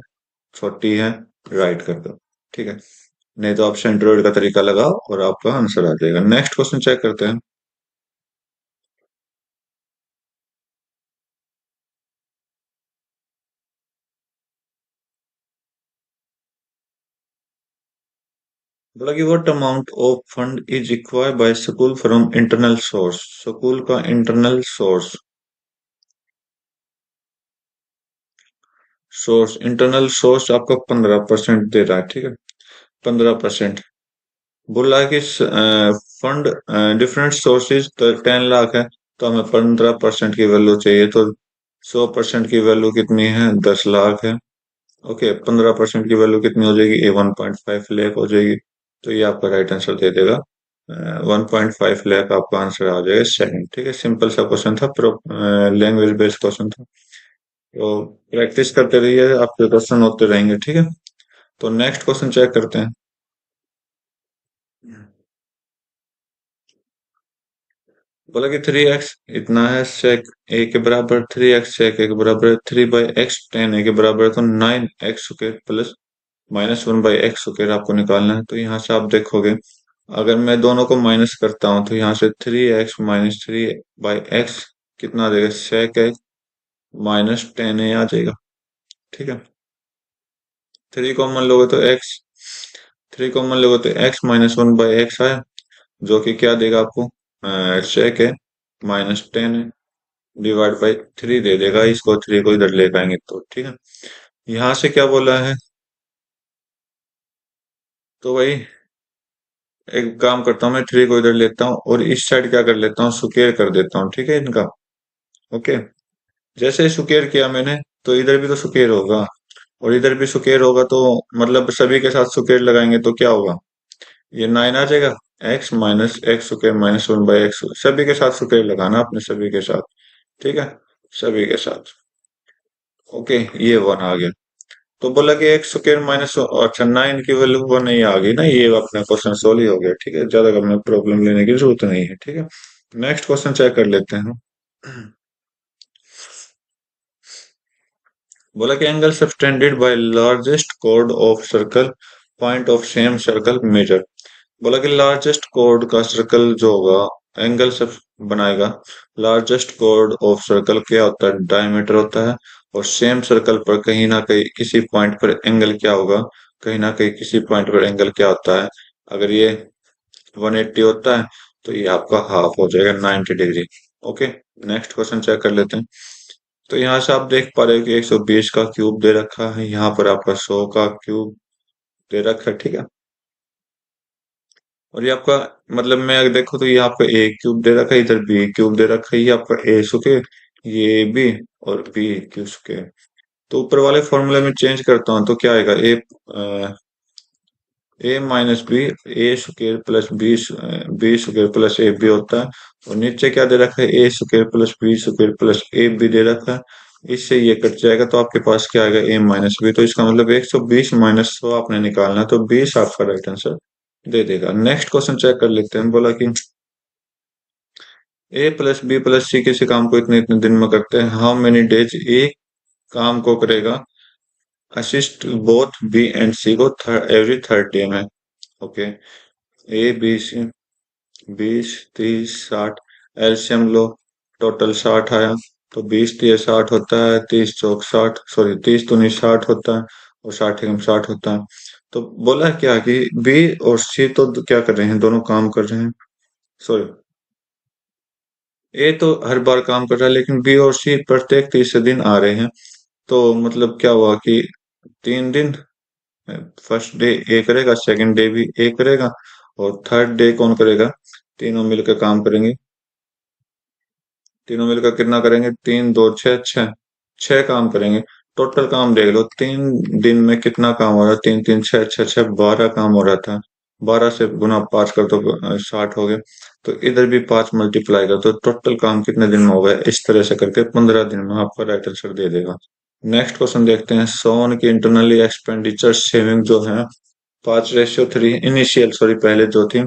छोटी है। राइट कर दो। ठीक है, नहीं तो आप सेंट्रोइड का तरीका लगाओ और आपका आंसर आ जाएगा। नेक्स्ट क्वेश्चन चेक करते हैं। बोला कि what amount of fund is required by school from internal source. School का इंटरनल सोर्स, इंटरनल सोर्स आपका 15% दे रहा है। ठीक है, 15%। बोला है कि फंड डिफरेंट सोर्सेज 10 लाख है, तो हमें 15% की वैल्यू चाहिए, तो 100% की वैल्यू कितनी है, 10 लाख है। ओके, 15% की वैल्यू कितनी हो जाएगी, ये 1.5 लाख हो जाएगी। तो ये आपका राइट आंसर दे देगा, 1.5 लाख आपका आंसर आ जाएगा सेकंड। ठीक है, सिंपल सा क्वेश्चन था, लैंग्वेज बेस्ड क्वेश्चन था। तो प्रैक्टिस करते रहिए, आपके क्वेश्चन होते रहेंगे। ठीक है, तो नेक्स्ट क्वेश्चन चेक करते हैं। बोला कि 3x इतना है सेक ए के बराबर, 3x सेक ए के बराबर है, 3/x tan ए के बराबर है, तो 9x² प्लस -1/x² आपको निकालना है। तो यहाँ से आप देखोगे, अगर मैं दोनों को माइनस करता हूँ तो यहाँ से 3x माइनस 3/x कितना आ जाएगा, सेक एक्स माइनस 10a आ जाएगा। ठीक है, 3 कॉमन लोगे तो x -1/x आया, जो कि क्या देगा आपको, सेक है -10 डिवाइड बाई 3 दे देगा। इसको 3 को इधर ले पाएंगे तो ठीक है। यहाँ से क्या बोला है, तो भाई एक काम करता हूँ, मैं 3 को इधर लेता हूँ और इस साइड क्या कर लेता हूँ, स्क्वायर कर देता हूँ। ठीक है इनका। ओके, जैसे स्क्वायर किया मैंने, तो इधर भी तो स्क्वायर होगा और इधर भी स्क्वायर होगा, तो मतलब सभी के साथ स्क्वायर लगाएंगे तो क्या होगा, ये 9 आ जाएगा। x - x² - 1/x, सभी के साथ स्क्वायर लगाना अपने सभी के साथ। ठीक है, सभी के साथ। ओके, ये 1 आ गया। तो बोला कि x² माइनस, अच्छा 9 की वैल्यू 1 ही आ गई ना, ये अपना क्वेश्चन सोल्व ही हो गया। ठीक है, ज्यादा अपने प्रॉब्लम लेने की जरूरत नहीं है। ठीक है, नेक्स्ट क्वेश्चन चेक कर लेते हैं। बोला कि angle subtended by largest chord of circle, point of same circle major. बोला कि लार्जेस्ट chord का सर्कल जो होगा एंगल सब बनाएगा। लार्जेस्ट chord ऑफ सर्कल क्या होता है, डायमीटर होता है। और सेम सर्कल पर कहीं ना कहीं किसी पॉइंट पर एंगल क्या होगा, कहीं ना कहीं किसी पॉइंट पर एंगल क्या होता है। अगर ये 180 होता है तो ये आपका हाफ हो जाएगा, 90 degree. Okay, next question check कर लेते हैं। तो यहाँ से आप देख पा रहे हो कि 120 का क्यूब दे रखा है, यहाँ पर आपका 100 का क्यूब दे रखा है। ठीक है, और ये आपका, मतलब मैं अगर देखो तो ये आपका ए क्यूब दे रखा है, इधर बी क्यूब दे रखा है, ये आपका ए स्क्वायर, ये बी और बी क्यू स्क्वायर। तो ऊपर वाले फॉर्मूले में चेंज करता हूँ तो क्या आएगा, a minus b, a square plus b square plus a b होता है। और नीचे क्या दे रखा है, a square plus b square plus a b दे रखा है। इससे ये कट जाएगा तो आपके पास क्या आएगा, ए माइनस बी। तो इसका मतलब 120 माइनस 100 आपने निकालना है, तो 20 आपका राइट आंसर दे देगा। नेक्स्ट क्वेश्चन चेक कर लेते हैं। बोला कि ए प्लस बी प्लस सी किसी काम को इतने इतने दिन में करते हैं, हाउ मेनी डेज एक काम को करेगा, assist both B and C को एवरी थर्ड डे में। Okay, A B C 20 30 60, LCM लो, टोटल 60 आया। तो 20 3 60 होता है, 30 4 60, सॉरी 30 दूनी 60 होता है, और 60 एकम 60 होता है। तो बोला क्या कि बी और सी तो क्या कर रहे हैं, दोनों काम कर रहे हैं। सॉरी, ए तो हर बार काम कर रहा है, लेकिन बी और सी प्रत्येक तीसरे दिन आ रहे हैं। तो मतलब क्या हुआ कि 3 दिन, फर्स्ट डे ए करेगा, सेकंड डे भी ए करेगा, और थर्ड डे कौन करेगा, तीनों मिलकर काम करेंगे। तीनों मिलकर कितना करेंगे, 3 2 6 6, 6 काम करेंगे। टोटल काम देख लो, 3 दिन में कितना काम हो रहा है, 3 3 6 6 6, 12 काम हो रहा था। 12 से गुना 5 कर दो, 60 हो गए। तो इधर भी 5 मल्टीप्लाई कर दो, टोटल काम कितने दिन में हो गया, इस तरह से करके 15 दिन में आपका राइट आंसर दे देगा। नेक्स्ट क्वेश्चन देखते हैं। सोन की इंटरनली एक्सपेंडिचर सेविंग जो है 5:3, इनिशियल सॉरी पहले जो थी,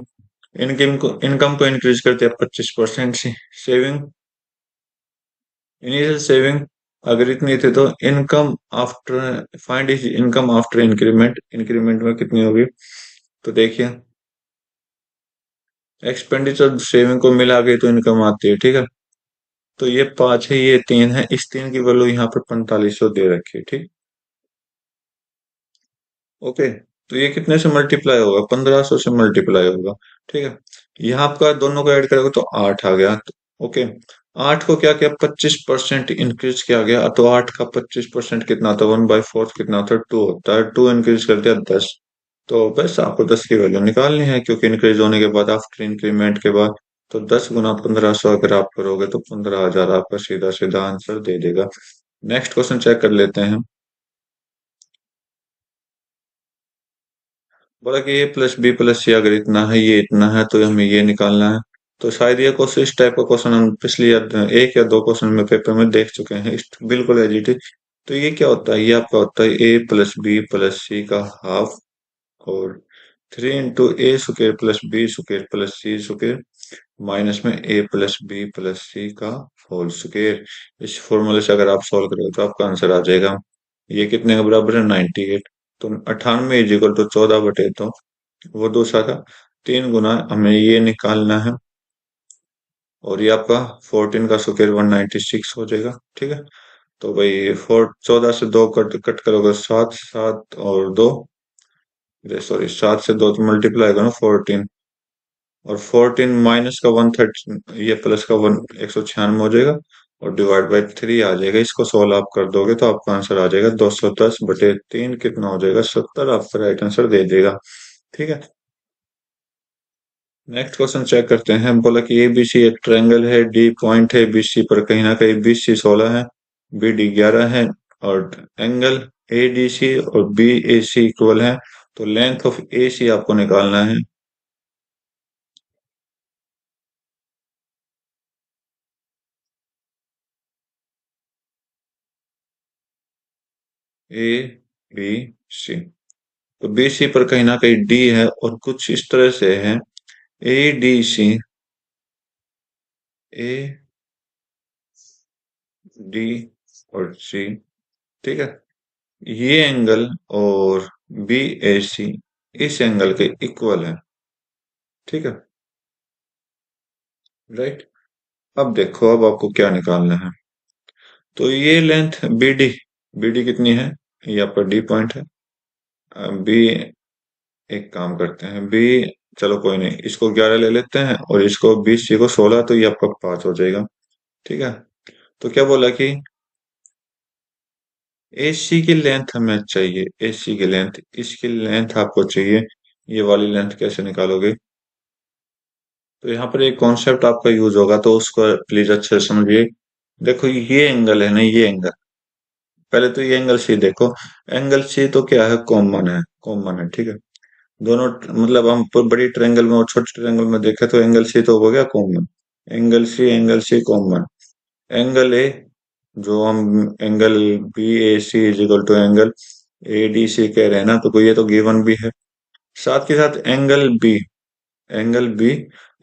इनकम को इंक्रीज करते हैं 25% से। सेविंग, इनिशियल सेविंग अगर इतनी थी, तो income after, find is income after increment, increment में कितनी होगी। तो देखिए, एक्सपेंडिचर सेविंग को मिला के तो इनकम आती है, ठीक है। तो ये 5 है, ये 3 है, इस 3 की वैल्यू यहाँ पर 4500 दे रखी है, ठीक। ओके, तो ये कितने से मल्टीप्लाई होगा, 1500 से मल्टीप्लाई होगा, ठीक है। यहाँ आपका दोनों को ऐड करोगे तो 8 आ गया। तो ओके, 8 को क्या किया, 25% इंक्रीज किया गया। तो 8 का 25% कितना होता है, 1/4 कितना होता है, 2 होता है। 2 इंक्रीज कर दिया 10। तो बस आपको 10 की वैल्यू निकालनी है, क्योंकि इंक्रीज होने के बाद, आफ्टर इंक्रीमेंट के बाद, तो 10 गुना 1500 अगर आप करोगे तो 15,000 आपका सीधा सीधा आंसर दे देगा। नेक्स्ट क्वेश्चन चेक कर लेते हैं। बोला कि ए प्लस बी प्लस सी अगर इतना है, ये इतना है, तो हमें ये निकालना है। तो शायद ये क्वेश्चन, इस टाइप का क्वेश्चन हम पिछली एक या दो क्वेश्चन में पेपर में देख चुके हैं, बिल्कुल एजिट। तो ये क्या होता है, ये आपका होता है a plus b plus c का हाफ, और 3 into a square plus b square plus c square minus में a plus b plus c का होल स्क्र। इस फॉर्मूले से अगर आप सॉल्व करोगे तो आपका आंसर आ जाएगा। ये कितने के बराबर है, 98। तो 98 इज इक्वल टू 14 बटे, तो वो दूसरा था। 3 गुना हमें ये निकालना है, और ये आपका 14 का स्क्वायर 196 हो जाएगा, ठीक है। तो भाई 14 से 2 कट कट करोगे, 7 7 और 2, सॉरी 7 से 2 तो मल्टीप्लाई करो 14, और 14 माइनस का 130, ये प्लस का 196 हो जाएगा, और डिवाइड बाई 3 आ जाएगा। इसको सोल्व आप कर दोगे तो आपका आंसर आ जाएगा 210/3, कितना हो जाएगा, 70 आपका राइट आंसर दे देगा, ठीक है। नेक्स्ट क्वेश्चन चेक करते हैं। बोला कि एबीसी एक ट्रायंगल है, डी पॉइंट है बीसी पर, कहीं ना कहीं बीसी 16 है, बी डी 11 है, और एंगल ए डी सी और बी ए सी इक्वल है। तो लेंथ ऑफ ए सी आपको निकालना है। ए बी सी, तो बी सी पर कहीं ना कहीं डी है, और कुछ इस तरह से है, ए डी सी, ए डी और सी, ठीक है। ये एंगल और बी ए सी इस एंगल के इक्वल है, ठीक है, राइट। अब देखो, अब आपको क्या निकालना है। तो ये length B D, B D कितनी है, ये आपका डी पॉइंट है। बी, एक काम करते हैं, बी, चलो कोई नहीं, इसको 11 ले लेते हैं, और इसको 20 सी को 16, तो ये आपका 5 हो जाएगा, ठीक है। तो क्या बोला कि ए सी की लेंथ हमें चाहिए, ए सी की लेंथ, इसकी लेंथ आपको चाहिए। ये वाली लेंथ कैसे निकालोगे। तो यहाँ पर एक कॉन्सेप्ट आपका यूज होगा, तो उसको प्लीज अच्छे से समझिए। देखो ये एंगल है ना, ये एंगल, पहले तो ये एंगल सी देखो। एंगल सी तो क्या है, कॉमन है, कॉमन है, ठीक है। दोनों मतलब हम बड़ी ट्रायंगल में और छोटे ट्रायंगल में देखें तो एंगल सी तो हो गया common. Angle C common. Angle A, जो हम angle B A C is equal to angle A D C कह रहे हैं ना, तो ये तो गिवन भी है। साथ के साथ angle B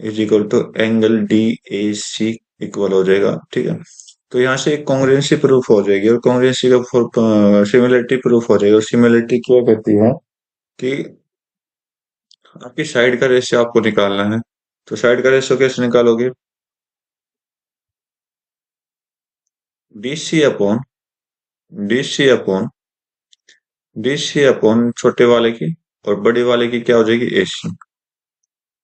is equal to angle D A C equal हो जाएगा, ठीक है। तो यहाँ से एक कॉन्ग्रुएंसी प्रूफ हो जाएगी, और कॉन्ग्रुएंसी का सिमिलरिटी प्रूफ हो जाएगी। और सिमिलरिटी क्या कहती है कि आपकी साइड का रेशियो आपको निकालना है। तो साइड का रेशियो कैसे निकालोगे? D C upon D C upon D C upon छोटे वाले की, और बड़े वाले की क्या हो जाएगी? एसी।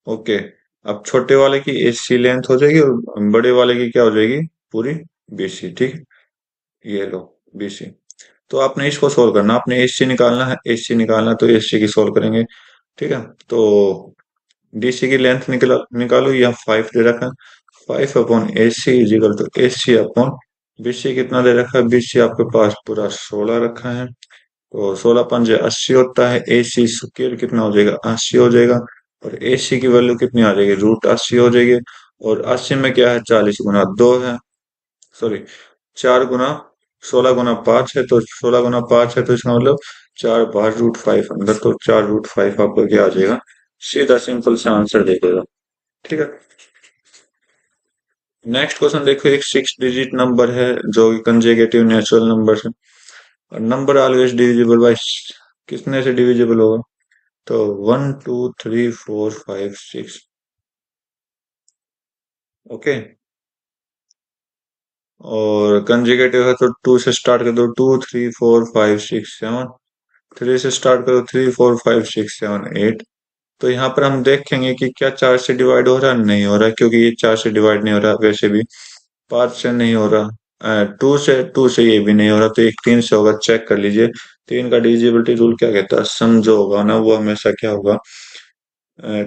ओके। अब छोटे वाले की एसी लेंथ हो जाएगी, और बड़े वाले की क्या हो जाएगी? पूरी बीसी, ठीक। ये लो, बीसी। तो आपने इसको सोल्व करना, आपने एसी निकालना है, एसी निकालना है तो एसी की सोल्व करेंगे, ठीक है। तो डीसी की लेंथ निकालो, यहाँ 5 दे रखा है। 5/AC is equal to AC upon BC कितना दे रखा है? बीसी आपके पास पूरा 16 रखा है। तो 16 × 5 = 80 होता है। AC स्क्वायर कितना हो जाएगा? 80 हो जाएगा। और AC की वैल्यू कितनी आ जाएगी? √80 हो जाएगी। और 80 में क्या है? 40 × 2 है, सॉरी 4 × 16 × 5 है, तो 16 × 5 है, तो इसका मतलब 4 बार √5 अंदर, तो 4 √5 आपको क्या आ जाएगा? सीधा सिंपल सा आंसर दे देगा, ठीक है। नेक्स्ट क्वेश्चन देखो, एक 6 डिजिट नंबर है जो कंजेगेटिव नेचुरल नंबर है, और नंबर ऑलवेज डिविजिबल बाय कितने से डिविजिबल होगा? तो 1 2 3 4 5 6। ओके। और कंजेगेटिव है तो 2 से स्टार्ट कर दो, 2 3 4 5 6 7। 3 से स्टार्ट करो, 3 4 5 6 7 8। तो यहाँ पर हम देखेंगे कि क्या 4 से डिवाइड हो रहा है? नहीं हो रहा है, क्योंकि ये 4 से डिवाइड नहीं हो रहा, वैसे भी 5 से नहीं हो रहा, 2 से ये भी नहीं हो रहा, तो एक 3 से होगा। चेक कर लीजिए। 3 का डिविजिबिलिटी रूल क्या कहता है? सम जो होगा ना, वो हमेशा क्या होगा?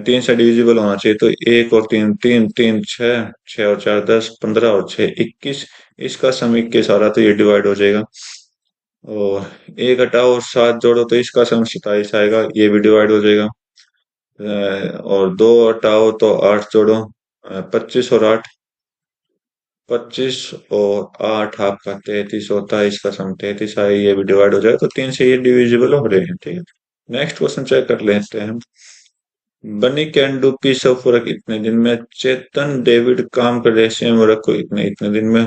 3 से डिविजिबल होना चाहिए। तो 1 और 3, 3 3 6, 6 और 4 10, 15 और 6 21। इसका सम 21 आ रहा, तो ये डिवाइड हो जाएगा। और 1 हटाओ और 7 जोड़ो, तो इसका सम 27 आएगा, ये भी डिवाइड हो जाएगा। और 2 हटाओ तो 8 जोड़ो, 25 और 8, 25 और 8 आपका 33 होता है, इसका सम 33 आए, ये भी डिवाइड हो जाएगा। तो 3 से ये डिविजिबल हो रहे हैं, ठीक है। नेक्स्ट क्वेश्चन चेक कर लेते हैं। Bunny can do piece of work इतने दिन में। चेतन डेविड काम कर रहे सेम वर्क को इतने इतने दिन में।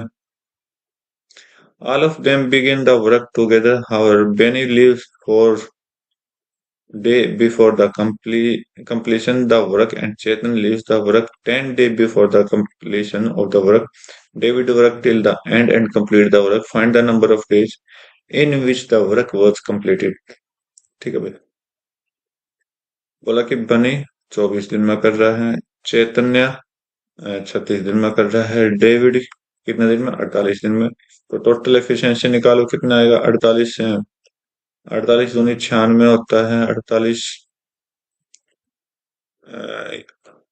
All of them begin the work together, however Benny leaves for day before the completion the work, and Chetan leaves the work 10 days before the completion of the work. David work till the end and complete the work. Find the number of days in which the work was completed. ठीक है भाई। बोला कि बनी 24 दिन में कर रहा है, चैतन्य 36 दिन में कर रहा है, डेविड कितने दिन में? 48 दिन में। तो टोटल एफिशिएंसी निकालो, कितना आएगा? 48 से 48 दूनी 96 होता है। 48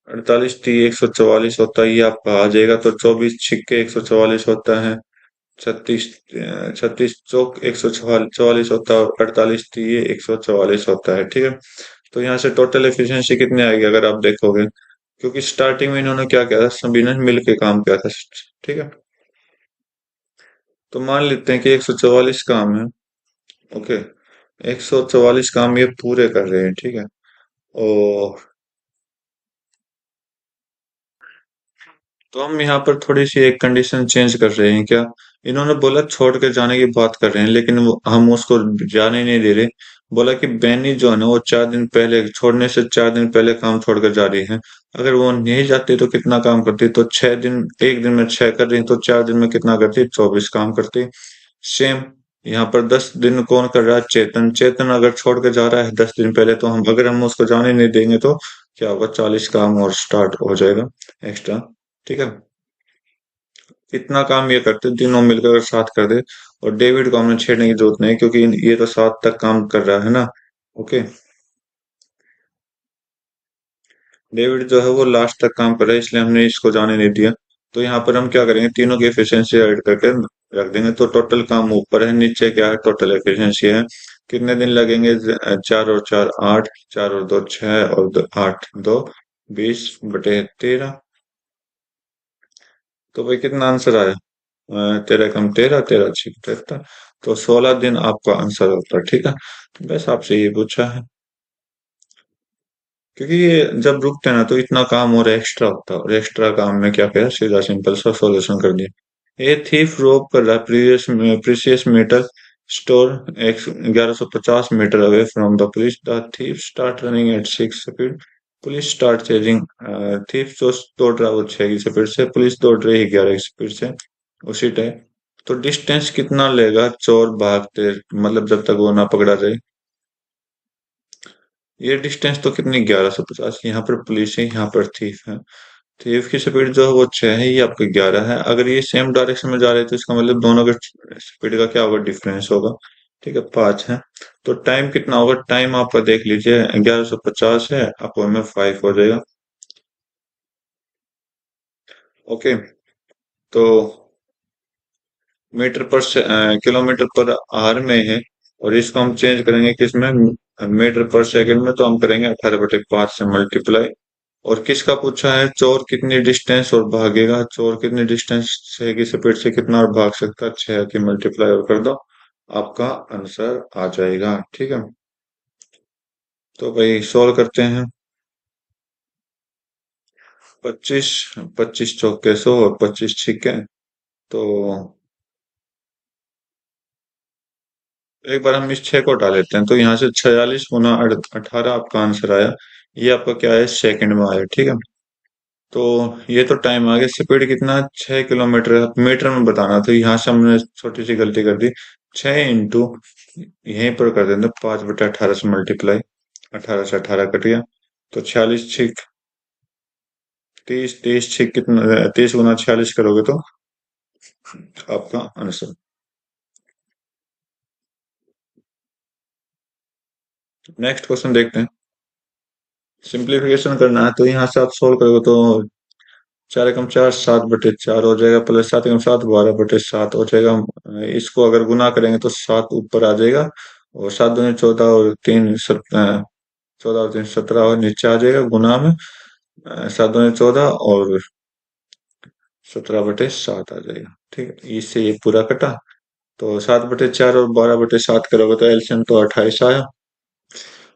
× 3 = 144 होता है, ये आपका आ जाएगा। तो 24 × 6 = 144 होता है। 36 36 चौक 144 होता है, और 48 × 3 = 144 होता है, ठीक है। तो यहाँ से टोटल एफिशिएंसी कितनी आएगी अगर आप देखोगे? क्योंकि स्टार्टिंग में इन्होंने क्या किया था? सभी ने मिल के काम किया था, ठीक है। तो मान लेते हैं कि 144 काम है। ओके। 144 काम ये पूरे कर रहे हैं, ठीक है। और तो हम यहाँ पर थोड़ी सी एक कंडीशन चेंज कर रहे हैं क्या? इन्होंने बोला छोड़ के जाने की बात कर रहे हैं, लेकिन हम उसको जाने नहीं दे रहे। बोला कि बेनी जो है ना, वो 4 दिन पहले, छोड़ने से 4 दिन पहले काम छोड़कर जा रही है। अगर वो नहीं जाती तो कितना काम करती? तो 6 दिन, एक दिन में 6 कर रही है, तो 4 दिन में कितना करती? 24 काम करती। सेम यहाँ पर 10 दिन कौन कर रहा है? चेतन। चेतन अगर छोड़ के जा रहा है 10 दिन पहले, तो हम अगर हम उसको जाने नहीं देंगे तो क्या होगा? 40 काम और स्टार्ट हो जाएगा एक्स्ट्रा, ठीक है। इतना काम ये करते, तीनों मिलकर अगर साथ कर दे। और डेविड को हमने छेड़ने की जरूरत नहीं, क्योंकि ये तो 7 तक काम कर रहा है ना। ओके। डेविड जो है वो लास्ट तक काम कर रहा है, इसलिए हमने इसको जाने नहीं दिया। तो यहाँ पर हम क्या करेंगे? तीनों की एफिशिएंसी ऐड करके रख देंगे। तो टोटल काम ऊपर है, नीचे क्या है? टोटल एफिशिएंसी है। कितने दिन लगेंगे? 4 और 4 8, 4 और 2 6 और 8 2 20/13। तो भाई कितना आंसर आया? 13 कम 13, 13 6 73। तो 16 दिन आपका आंसर होता है, ठीक है। तो बस आपसे ये पूछा है, क्योंकि ये जब रुकते हैं ना तो इतना काम और एक्स्ट्रा होता है, और एक्स्ट्रा काम में क्या किया, सीधा सिंपल सा सॉल्यूशन कर दिया। ए थीफ रोब कर रहा है precious metal store 1150 metre away from the police. The thief start running at 6 speed. Police start chasing. Thief जो दौड़ रहा है वो 6 की स्पीड से, पुलिस दौड़ रही है 11 की स्पीड से उसी टाइम। तो डिस्टेंस कितना लेगा चोर भागते, मतलब जब तक वो ना पकड़ा जाए? ये डिस्टेंस तो कितनी, 1150। यहाँ पर पुलिस है, यहाँ पर थीफ है। थीफ की स्पीड जो है वो 6 है, ये आपकी 11 है। अगर ये सेम डायरेक्शन में जा रहे हैं तो इसका मतलब दोनों के स्पीड का क्या होगा, डिफरेंस होगा। ठीक है, 5 है। तो टाइम कितना होगा? टाइम आपका देख लीजिए, 1150 है, अपॉन में 5 हो जाएगा। ओके। तो किलोमीटर पर आवर में है, और इसको हम चेंज करेंगे किसमें, मीटर पर सेकंड में। तो हम करेंगे 18/5 से मल्टीप्लाई। और किसका पूछा है? चोर कितनी डिस्टेंस और भागेगा, चोर कितनी डिस्टेंस 6 की स्पीड से कितना और भाग सकता है, 6 की मल्टीप्लाई और कर दो, आपका आंसर आ जाएगा, ठीक है। तो भाई सॉल्व करते हैं। 25, 25 चौके 100 और 25 छिक्के। तो एक बार हम इस 6 को हटा लेते हैं, तो यहाँ से 46 गुना 18 आपका आंसर आया। ये आपका क्या है, सेकंड में आया, ठीक है। तो ये तो टाइम आ गया। स्पीड कितना, 6 किलोमीटर मीटर में बताना, तो यहाँ से हमने छोटी सी गलती कर दी। 6 इंटू यहीं पर कर देते 5/18 से मल्टीप्लाई। 18 से 18 कट गया, तो 46 छिक 30, 30 छिक कितना, 30 गुना 46 करोगे तो आपका आंसर। नेक्स्ट क्वेश्चन देखते हैं। सिंप्लीफिकेशन करना है, तो यहाँ से आप सोल्व करोगे तो 4 एकम 4, 7/4 हो जाएगा, प्लस 7 एकम 7, 12/7 हो जाएगा। इसको अगर गुना करेंगे तो 7 ऊपर आ जाएगा, और 7 दूनी 14 और 14 और 3 17 और नीचे आ जाएगा गुना में। 7 दूनी 14 और 17/7 आ जाएगा, ठीक है। इससे ये पूरा कटा। तो 7/4 और 12/7 करोगे तो एलसीएम तो 28 आया।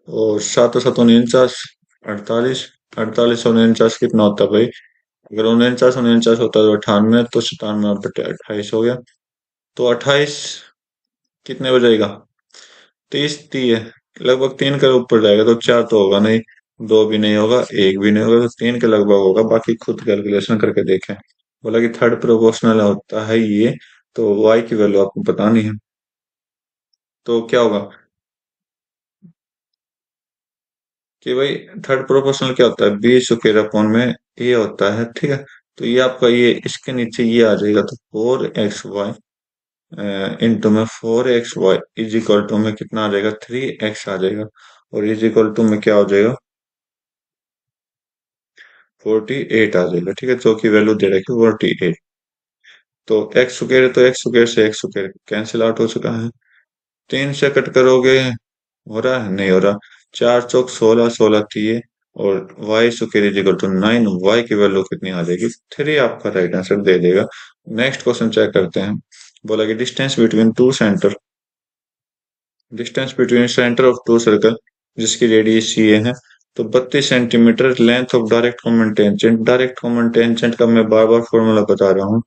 और 7 और 7 49, 48। 48 और 49 कितना होता है भाई? अगर 49 49 होता है तो 98, तो 97/28 हो गया। तो 28 कितने हो जाएगा? 30 30 है, लगभग 3 के ऊपर जाएगा, तो 4 तो होगा नहीं, 2 भी नहीं होगा, 1 भी नहीं होगा, तो 3 के लगभग होगा। बाकी खुद कैलकुलेशन करके देखें। बोला कि थर्ड प्रोपोर्शनल होता है ये, तो y की वैल्यू आपको बतानी है। तो क्या होगा कि भाई थर्ड प्रोपोर्शनल क्या होता है, बी स्क्वायर अपॉन में ए होता है, ठीक है। तो ये आपका, ये इसके नीचे ये आ जाएगा, तो 4xy इंटू में 4xy इज इक्वल टू में कितना आ जाएगा, 3x आ जाएगा। और इज इक्वल टू में क्या हो जाएगा, 48 आ जाएगा, ठीक है। जो की वैल्यू दे रखी है 48। तो एक्स स्क्वायर है, तो एक्स स्क्वायर से एक्स स्क्वायर कैंसिल आउट हो चुका है। 3 से कट करोगे, हो रहा है, नहीं हो रहा। 4 चौक 16, 16 दिए, और y square is equal to 9, y की वैल्यू कितनी आ जाएगी, 3 आपका राइट आंसर दे देगा। नेक्स्ट क्वेश्चन चेक करते हैं। बोला कि distance between centre of two circle जिसकी रेडियस ये है। तो 32 centimetre length of direct common tangent. Direct common tangent का मैं बार बार फॉर्मूला बता रहा हूँ,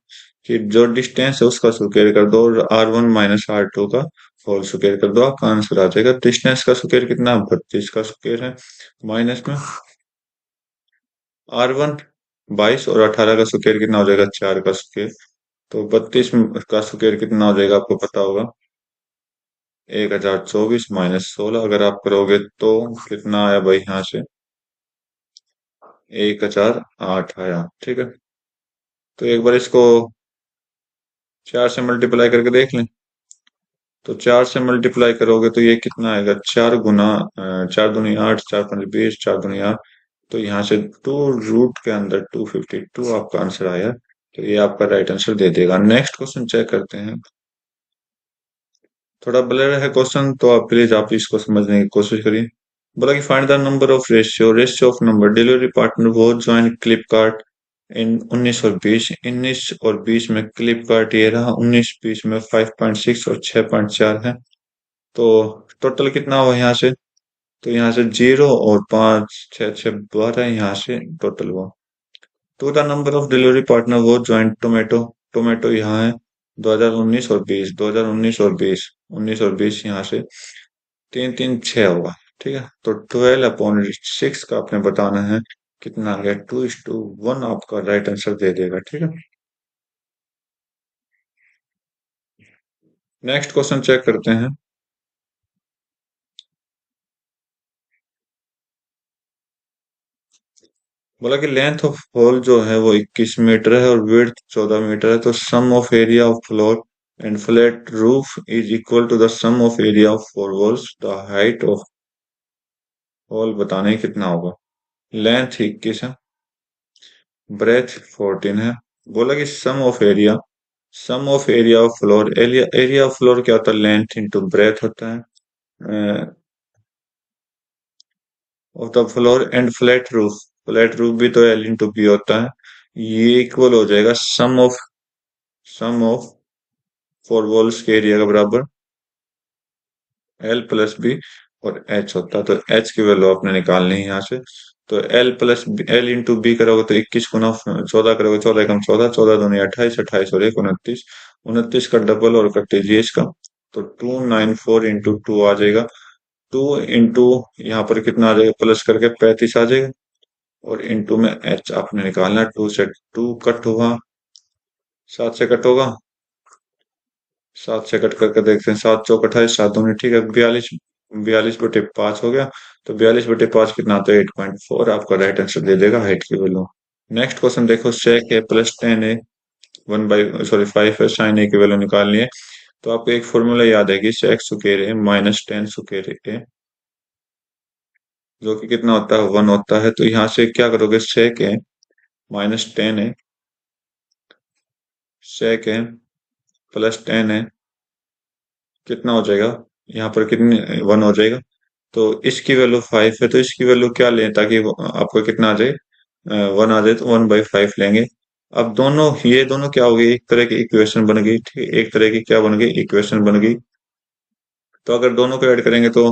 कि जो डिस्टेंस है उसका स्क्वायर कर दो, और R1 - R2 का होल स्क्वायर कर दो, आपका आंसर आ जाएगा। डिस्टेंस का स्क्वायर कितना, 32 का स्क्वायर है, माइनस में R1 22, और 18 का स्क्वायर कितना हो जाएगा, 4 का स्क्वायर। तो 32 का स्क्वायर कितना हो जाएगा, आपको पता होगा, 1024 -16। अगर आप करोगे तो कितना आया भाई, यहाँ से 1008 आया, ठीक है। तो एक बार इसको 4 से मल्टीप्लाई करके देख लें। तो 4 से मल्टीप्लाई करोगे तो ये कितना आएगा, 4 गुना 4 दूनी 8, 4 5 20, 4 दूनी 8। तो यहाँ से 2 रूट के अंदर 252 आपका आंसर आया। तो ये आपका राइट आंसर दे देगा। नेक्स्ट क्वेश्चन चेक करते हैं। थोड़ा ब्लर है क्वेश्चन, तो आप प्लीज आप इसको समझने की कोशिश करिए। बोला कि find the number of ratio of number delivery partner वो ज्वाइन फ्लिपकार्ट इन 19 और 20। 19 और 20 में फ्लिपकार्ट ये रहा, 19 20 में 5.6 और 6.4 है। तो टोटल कितना हुआ यहाँ से? तो यहाँ से 0 और 5 6 6 12, यहाँ से टोटल हुआ। To the number of delivery partner वो ज्वाइंट टोमेटो। टोमेटो यहाँ है 2019 और 20, 2019 और 20, 19 और 20 यहाँ से 3 3 6 होगा। ठीक है, तो 12/6 का आपने बताना है कितना आ गया। 2:1 आपका राइट आंसर दे देगा। ठीक है, नेक्स्ट क्वेश्चन चेक करते हैं। बोला कि लेंथ ऑफ होल जो है वो 21 मीटर है और विड्थ 14 मीटर है, तो sum of area of floor and flat roof is equal to the sum of area of four walls. The height of hall बताने ही कितना होगा। लेंथ 21 है, ब्रेथ 14 है। बोला कि sum of area of floor, area area of floor क्या होता है? लेंथ इंटू ब्रेथ होता है of the floor and flat roof. Flat roof भी तो एल इंटू बी होता है। ये इक्वल हो जाएगा सम ऑफ फोर वॉल्स के एरिया का बराबर एल प्लस बी और एच होता है। तो एच की वैल्यू आपने निकालनी है यहाँ से। तो एल इंटू बी करोगे तो 21 गुना 14 करोगे, 14 कम 14, 14 दूनी 28, 28 और 1 29, 29 का डबल और कर दीजिए इसका। तो 294 इंटू 2 आ जाएगा। 2 इंटू यहाँ पर कितना आ जाएगा, प्लस करके 35 आ जाएगा। और इंटू में एच आपने निकालना। 2 से 2 कट होगा, 7 से कट होगा, 7 से कट करके देखते हैं। 7 चौक 28, 7 दूनी ठीक है 42, 42/5 हो गया। तो 42/5 कितना आता है? 8.4 आपका राइट आंसर दे देगा हाइट की वैल्यू। नेक्स्ट क्वेश्चन देखो, सेक ए प्लस 10 ए 5 है, साइन ए की वैल्यू निकालनी है। तो आपको एक फॉर्मूला याद है कि सेक सुकेर ए माइनस 10 सुकेर ए, जो कि कितना होता है? 1 होता है। तो यहाँ से क्या करोगे, सेक ए माइनस 10 ए, सेक ए प्लस 10 है, कितना हो जाएगा? यहाँ पर कितनी 1 हो जाएगा। तो इसकी वैल्यू 5 है, तो इसकी वैल्यू क्या लें ताकि आपको कितना आ जाए? 1 आ जाए। तो 1/5 लेंगे। अब दोनों ये दोनों क्या हो गई? एक तरह की इक्वेशन बन गई। ठीक है, एक तरह की क्या बन गई? इक्वेशन बन गई। तो अगर दोनों को ऐड करेंगे तो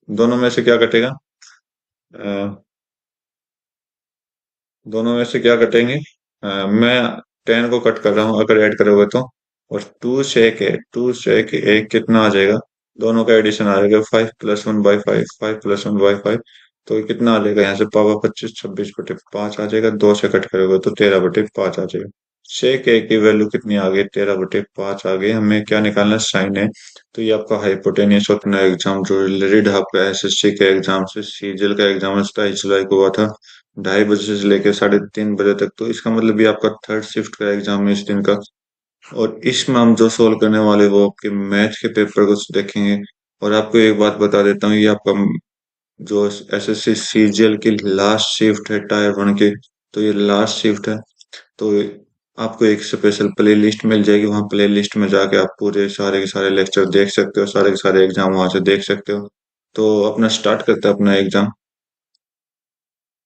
दोनों में से क्या कटेगा? अ, दोनों में से क्या कटेंगे? मैं 10 को कट कर रहा हूँ अगर ऐड करोगे तो। और 2 से 1 कितना आ जाएगा? दोनों का एडिशन आ जाएगा 5 + 1/5, 5 + 1/5। तो कितना आ जाएगा? यहाँ से पावर 25, 26/5 आ जाएगा। 2 से कट करोगे तो 13/5 आ जाएगा। सेक ए की वैल्यू कितनी आ गई? 13/5 आ गई। हमें क्या निकालना? साइन है। तो ये आपका हाइपोटेन्यूस अपना एग्जाम जो रिलेटेड आपका एसएससी के एग्जाम से सीजीएल का एग्जाम 27 जुलाई को हुआ था, 2:30 बजे से लेकर 3:30 बजे तक। तो इसका मतलब ये आपका थर्ड शिफ्ट का एग्जाम है इस दिन का। और इसमें हम जो सोल्व करने वाले वो आपके मैथ के पेपर को देखेंगे। और आपको एक बात बता देता हूँ, ये आपका जो एसएससी सीजीएल की लास्ट शिफ्ट है टायर 1 की। तो ये लास्ट शिफ्ट है। तो आपको एक स्पेशल प्ले लिस्ट मिल जाएगी, वहां प्ले लिस्ट में जाके आप पूरे सारे के सारे लेक्चर देख सकते हो, सारे के सारे एग्जाम वहां से देख सकते हो। तो अपना स्टार्ट करते हैं अपना एग्जाम।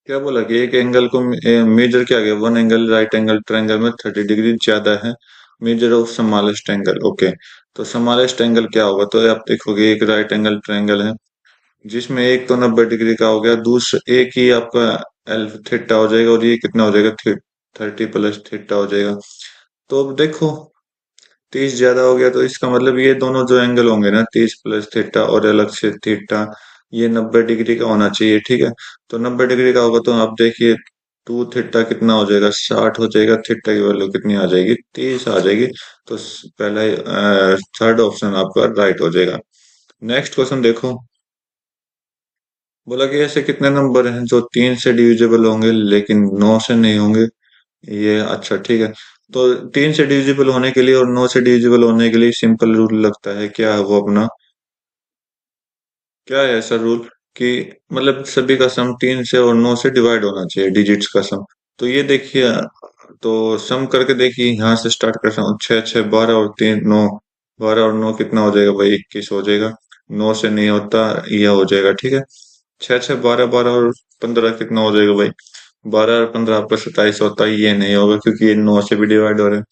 क्या बोला कि एक एंगल को मेजर किया गया, one angle right angle triangle में 30 डिग्री ज्यादा है। Measure of smallest angle. Okay, तो स्मॉलेस्ट एंगल क्या होगा? तो आप देखोगे एक राइट एंगल ट्रायंगल है जिसमें एक तो 90 डिग्री का हो गया, दूसरा एक ही आपका एल थीटा हो जाएगा, और ये कितना हो जाएगा? 30 + थीटा हो जाएगा। तो अब देखो 30 ज्यादा हो गया, तो इसका मतलब ये दोनों जो एंगल होंगे ना, 30 + थीटा और अलग से थीटा, ये 90 डिग्री का होना चाहिए। ठीक है, तो 90 डिग्री का होगा तो आप देखिए 2 थीटा कितना हो जाएगा? 60 हो जाएगा। थीटा की वैल्यू कितनी आ जाएगी? 30 आ जाएगी। तो पहला थर्ड ऑप्शन आपका राइट हो जाएगा। नेक्स्ट क्वेश्चन देखो। बोला कि ऐसे कितने नंबर हैं जो 3 से डिविजिबल होंगे लेकिन 9 से नहीं होंगे? ये अच्छा ठीक है। तो 3 से डिविजिबल होने के लिए और 9 से डिविजिबल होने के लिए सिंपल रूल लगता है। क्या है वो अपना? क्या है ऐसा रूल कि मतलब सभी का सम 3 से और 9 से डिवाइड होना चाहिए, डिजिट्स का सम। तो ये देखिए, तो सम करके देखिए, यहाँ से स्टार्ट करता हूँ। 6 6 12 और 3 9, 12 और 9 कितना हो जाएगा भाई? 21 हो जाएगा। 9 से नहीं होता, यह हो जाएगा, ठीक है। 6 6 12, 12 और 15 कितना हो जाएगा भाई? 12 और 15 आपका 27 होता है, ये नहीं होगा क्योंकि ये 9 से भी डिवाइड हो रहे हैं।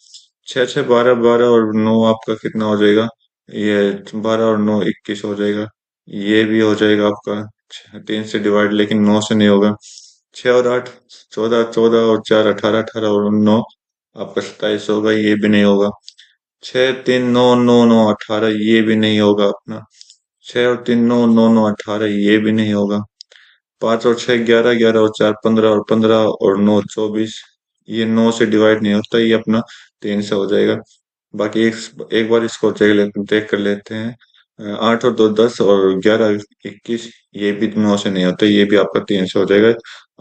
6 6 12, 12 और 9 आपका कितना हो जाएगा? ये 12 और 9 21 हो जाएगा। ये भी हो जाएगा आपका 3 से डिवाइड, लेकिन 9 से नहीं होगा। 6 और 8 14, 14 और 4 18, 18 और 9 आपका 27 होगा, ये भी नहीं होगा। 6 3 9 9 9 18, ये भी नहीं होगा अपना। 6 और 3 9 9 9 18, ये भी नहीं होगा। 5 और 6 11, 11 और 4 15, और 15 और 9 24, ये 9 से डिवाइड नहीं होता, ये अपना 3 से हो जाएगा। बाकी एक एक बार इसको देख कर लेते हैं। 8 और 2 10 और 11 21, ये भी 9 से नहीं होता, ये भी आपका 3 से हो जाएगा।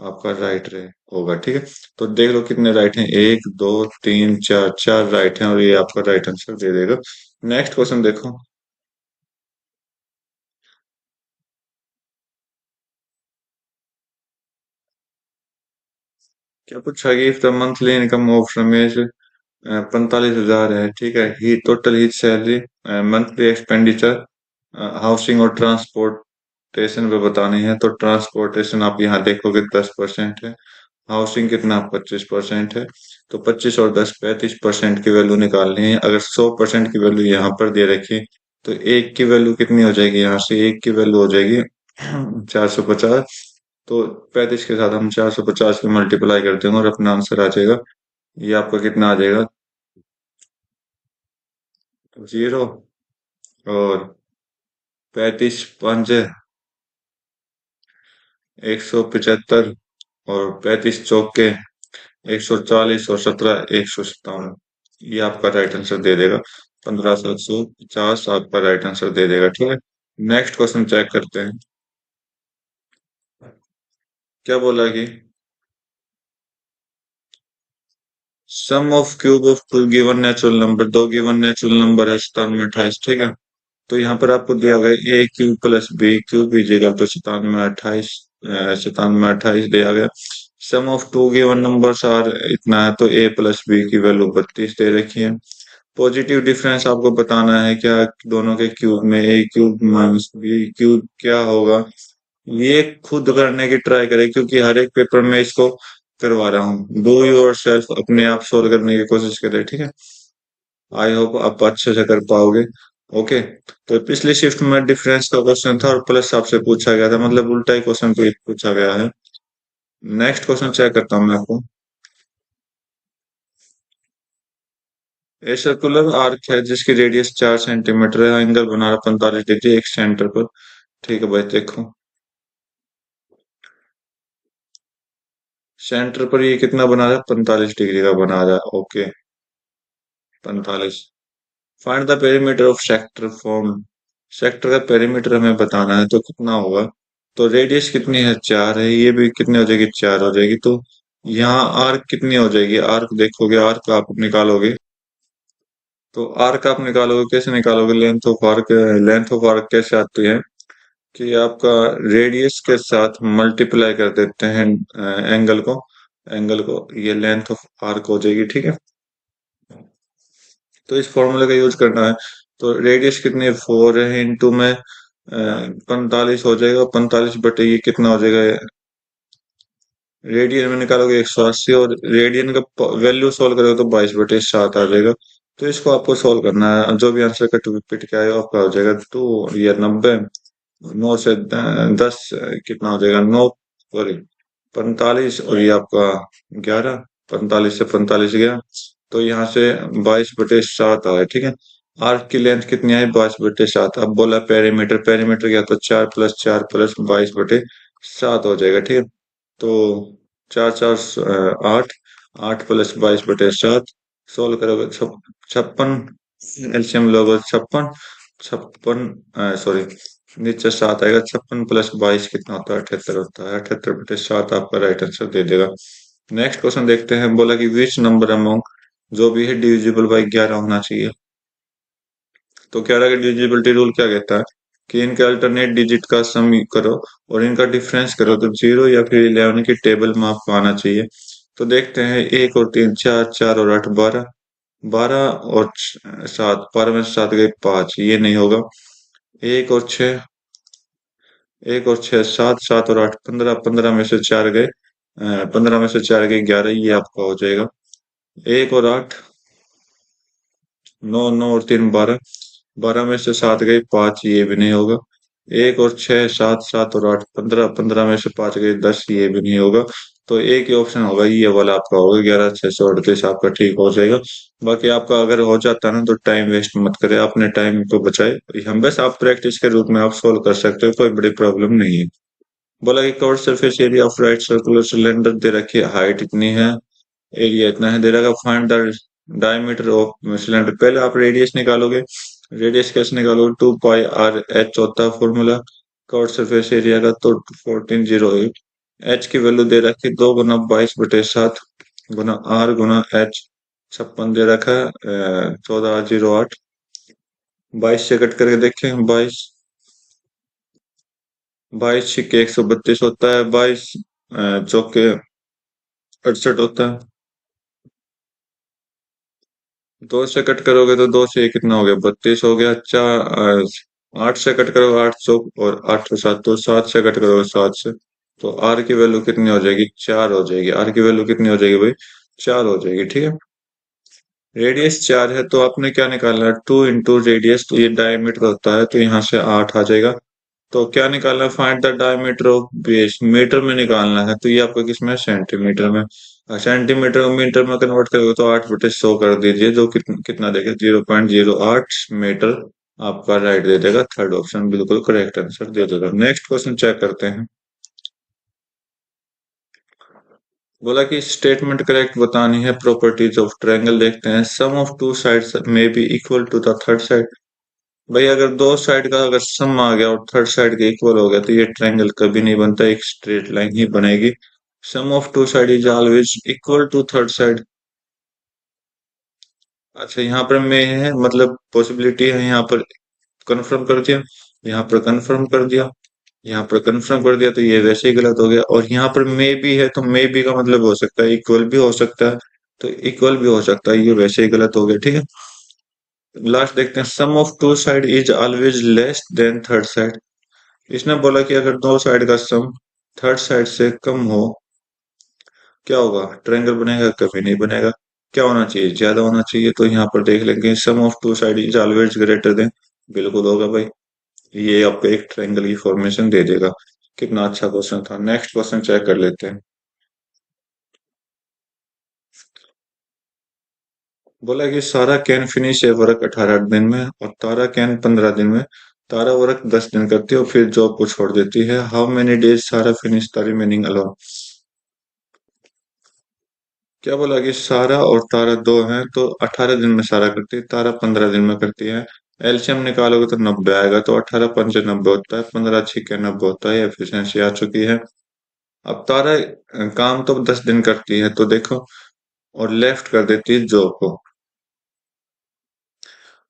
आपका राइट रहे होगा, ठीक है। तो देख लो कितने राइट हैं, 1 2 3 4, 4 राइट हैं, और ये आपका राइट आंसर दे देगा। नेक्स्ट क्वेश्चन देखो। क्या पूछा कि if the monthly income of Ramesh 45,000 है, ठीक है। ही टोटल ही सैलरी, मंथली एक्सपेंडिचर, हाउसिंग और ट्रांसपोर्टेशन पे बतानी है। तो ट्रांसपोर्टेशन आप यहाँ देखोगे 10% है। हाउसिंग कितना? 25% है। तो 25 और 10 35% की वैल्यू निकालनी है। अगर 100% की वैल्यू यहाँ पर दे रखी, तो एक की वैल्यू कितनी हो जाएगी? यहाँ से एक की वैल्यू हो जाएगी 450। तो 35 के साथ हम 450 की मल्टीप्लाई कर देंगे और अपना आंसर आ जाएगा। ये आपका कितना आ जाएगा? 0 और 35 पंजे 175, और 35 चौके 140, और 17 157। ये आपका राइट आंसर दे देगा। 15,750 आपका राइट आंसर दे देगा, ठीक है। नेक्स्ट क्वेश्चन चेक करते हैं। क्या बोला कि sum of cube of two given natural number, दो गिवन नेचुरल नंबर है 97 28, ठीक है। तो यहाँ पर आपको दिया गया a cube plus b cube कीजिएगा तो 97 28, 97 28 दिया गया। Sum of two given numbers are इतना है, तो ए प्लस बी की वैल्यू 32 दे रखी है। पॉजिटिव डिफरेंस आपको बताना है क्या दोनों के क्यूब में, ए क्यूब माइनस बी क्यूब क्या होगा। ये खुद करने की ट्राई करें, क्योंकि हर एक पेपर में इसको करवा रहा हूँ। डू योर सेल्फ, अपने आप सोल्व करने की कोशिश करें, ठीक है। आई होप आप अच्छे से कर पाओगे। ओके। तो पिछली शिफ्ट में डिफरेंस का क्वेश्चन था और प्लस आपसे पूछा गया था, मतलब उल्टा ही क्वेश्चन पूछा गया है। नेक्स्ट क्वेश्चन चेक करता हूँ मैं आपको। ए सर्कुलर आर्क है जिसकी रेडियस 4 सेंटीमीटर है, एंगल बना रहा 45 डिग्री एक सेंटर पर। ठीक है भाई, देखो सेंटर पर ये कितना बना रहा है? 45 डिग्री का बना रहा है, okay. 45। Find the perimeter of sector form. Sector का पेरीमीटर हमें बताना है, तो कितना होगा? तो रेडियस कितनी है? 4 है, ये भी कितनी हो जाएगी? 4 हो जाएगी। तो यहाँ आर्क कितनी हो जाएगी? आर्क देखोगे, आर्क आप निकालोगे, तो आर्क आप निकालोगे, कैसे निकालोगे? लेंथ ऑफ आर्क कैसे आती है कि आपका रेडियस के साथ मल्टीप्लाई कर देते हैं एंगल को, ये लेंथ ऑफ आर्क हो जाएगी, ठीक है। तो इस फॉर्मूले का यूज करना है। तो रेडियस कितनी है? 4 है, इंटू में 45 हो जाएगा। 45 बटे ये कितना हो जाएगा? रेडियन में निकालोगे 180, और रेडियन का वैल्यू सोल्व करोगे तो 22/7 आ जाएगा। तो इसको आपको सोल्व करना है, जो भी आंसर का टू रिपीट क्या आएगा आपका हो जाएगा 2 या 90। 9 से 10 कितना हो जाएगा? 9, सॉरी 45, और ये आपका 11। 45 से 45 गया, तो यहाँ से 22/7 आया, ठीक है। आर्क की लेंथ कितनी आई? 22/7। अब बोला पेरीमीटर, पेरीमीटर क्या? तो 4 + 4 + 22/7 हो जाएगा, ठीक है। तो 4 4 8, 8 + 22/7 सोल्व करोगे 56। एलसीएम लोगे 56। 56, सॉरी नीचे 7 आएगा। 56 + 22 कितना होता है? 78 होता है। 78/7 आपका राइट आंसर दे देगा। नेक्स्ट क्वेश्चन देखते हैं। बोला कि विच नंबर अमोंग, जो भी है डिविजिबल बाई 11 होना चाहिए। तो 11 का डिविजिबिलिटी रूल क्या कहता है कि इनके अल्टरनेट डिजिट का सम करो और इनका डिफरेंस करो, तो 0 या फिर 11 की टेबल में आपको आना चाहिए। तो देखते हैं, 1 और 3 4, 4 और 8 12। 12 और 7, 12 में से 7 गए 5, ये नहीं होगा। एक और 6, एक और 6 7, 7 और 8 15, 15 में से 4 गए 15 में से 4 गए 11, ये आपका हो जाएगा। एक और 8, 9, 9 और 3 12, 12 में से 7 गए 5, ये भी नहीं होगा। एक और 6 7, 7 और 8 15, 15 में से 5 गए 10, ये भी नहीं होगा। तो एक ही ऑप्शन होगा, ये वाला आपका होगा 11 638, आपका ठीक हो जाएगा। बाकी आपका अगर हो जाता है ना तो टाइम वेस्ट मत करें, अपने टाइम को बचाए। हम बस आप प्रैक्टिस के रूप में आप सोल्व कर सकते हो, कोई बड़ी प्रॉब्लम नहीं है। बोला कि curved surface area of right circular cylinder दे रखी है, हाइट इतनी है, एरिया इतना है दे रखा। Find the diameter of cylinder, पहले आप रेडियस निकालोगे। रेडियस कैसे निकालोगे, 2 पाई r h होता है फॉर्मूला कवर सरफेस एरिया का, तो 1408। एच की वैल्यू दे रखी 2 गुना 22/7 गुना आर गुना एच, 56 दे रखा है 14808। 22 से कट करके देखें, 22, 22 छिक्के 132 होता है, 22 चौके 68 होता है। 2 से कट करोगे तो 2 से ये कितना हो गया, 32 हो गया। 8 से कट करोगे 8 चौक और 8 और 7, तो 7 से कट करोगे 7 से, तो आर की वैल्यू कितनी हो जाएगी, 4 हो जाएगी। आर की वैल्यू कितनी हो जाएगी भाई, 4 हो जाएगी, ठीक है। रेडियस 4 है तो आपने क्या निकालना है, 2 इंटू रेडियस, तो ये डायमीटर होता है, तो यहाँ से 8 आ जाएगा। तो क्या निकालना है, find the diameter of base, metre में निकालना है, तो ये आपका किसमें है, सेंटीमीटर में। सेंटीमीटर को मीटर में कन्वर्ट करोगे तो 8/100 कर दीजिए, जो कितना देगा, 0.08 मीटर। आपका राइट दे देगा, थर्ड ऑप्शन बिल्कुल करेक्ट आंसर दे देगा। नेक्स्ट क्वेश्चन चेक करते हैं। बोला कि स्टेटमेंट करेक्ट बतानी है, प्रॉपर्टीज ऑफ ट्रायंगल देखते हैं। Sum of two sides may be equal to the third side. भाई अगर दो साइड का अगर सम आ गया और थर्ड साइड के इक्वल हो गया तो ये ट्रायंगल कभी नहीं बनता, एक स्ट्रेट लाइन ही बनेगी। Sum of two side is always equal to third side. अच्छा, यहाँ पर मैं है मतलब पॉसिबिलिटी है, यहाँ पर कंफर्म कर दिया, यहाँ पर कंफर्म कर दिया, यहाँ पर कंफर्म कर दिया, तो ये वैसे ही गलत हो गया। और यहाँ पर मे भी है तो मे भी का मतलब हो सकता है इक्वल भी हो सकता है, तो इक्वल भी हो सकता है, ये वैसे ही गलत हो गया, ठीक है। लास्ट देखते हैं, sum of two side is always less than third side. इसने बोला कि अगर दो साइड का सम थर्ड साइड से कम हो, क्या होगा, ट्रायंगल बनेगा, कभी नहीं बनेगा। क्या होना चाहिए, ज्यादा होना चाहिए। तो यहाँ पर देख लेंगे, sum of two side is always greater than, बिल्कुल होगा भाई, ये आपको एक ट्रायंगल की फॉर्मेशन दे देगा। कितना अच्छा क्वेश्चन था। नेक्स्ट क्वेश्चन चेक कर लेते हैं। बोला कि सारा कैन फिनिश ए वर्क 18 दिन में और तारा कैन 15 दिन में। तारा वर्क 10 दिन करती है और फिर जॉब को छोड़ देती है। हाउ मेनी डेज सारा फिनिश द रिमेनिंग अलोन। क्या बोला कि सारा और तारा दो हैं तो 18 दिन में सारा करती है, तारा 15 दिन में करती है। एलसीएम निकालोगे तो 90 आएगा, तो 18 पंचे 90 होता है, 15 छिक्के 90 होता है, एफिशिएंसी आ चुकी है। अब तारा काम तो 10 दिन करती है, तो देखो, और लेफ्ट कर देती है जॉब को।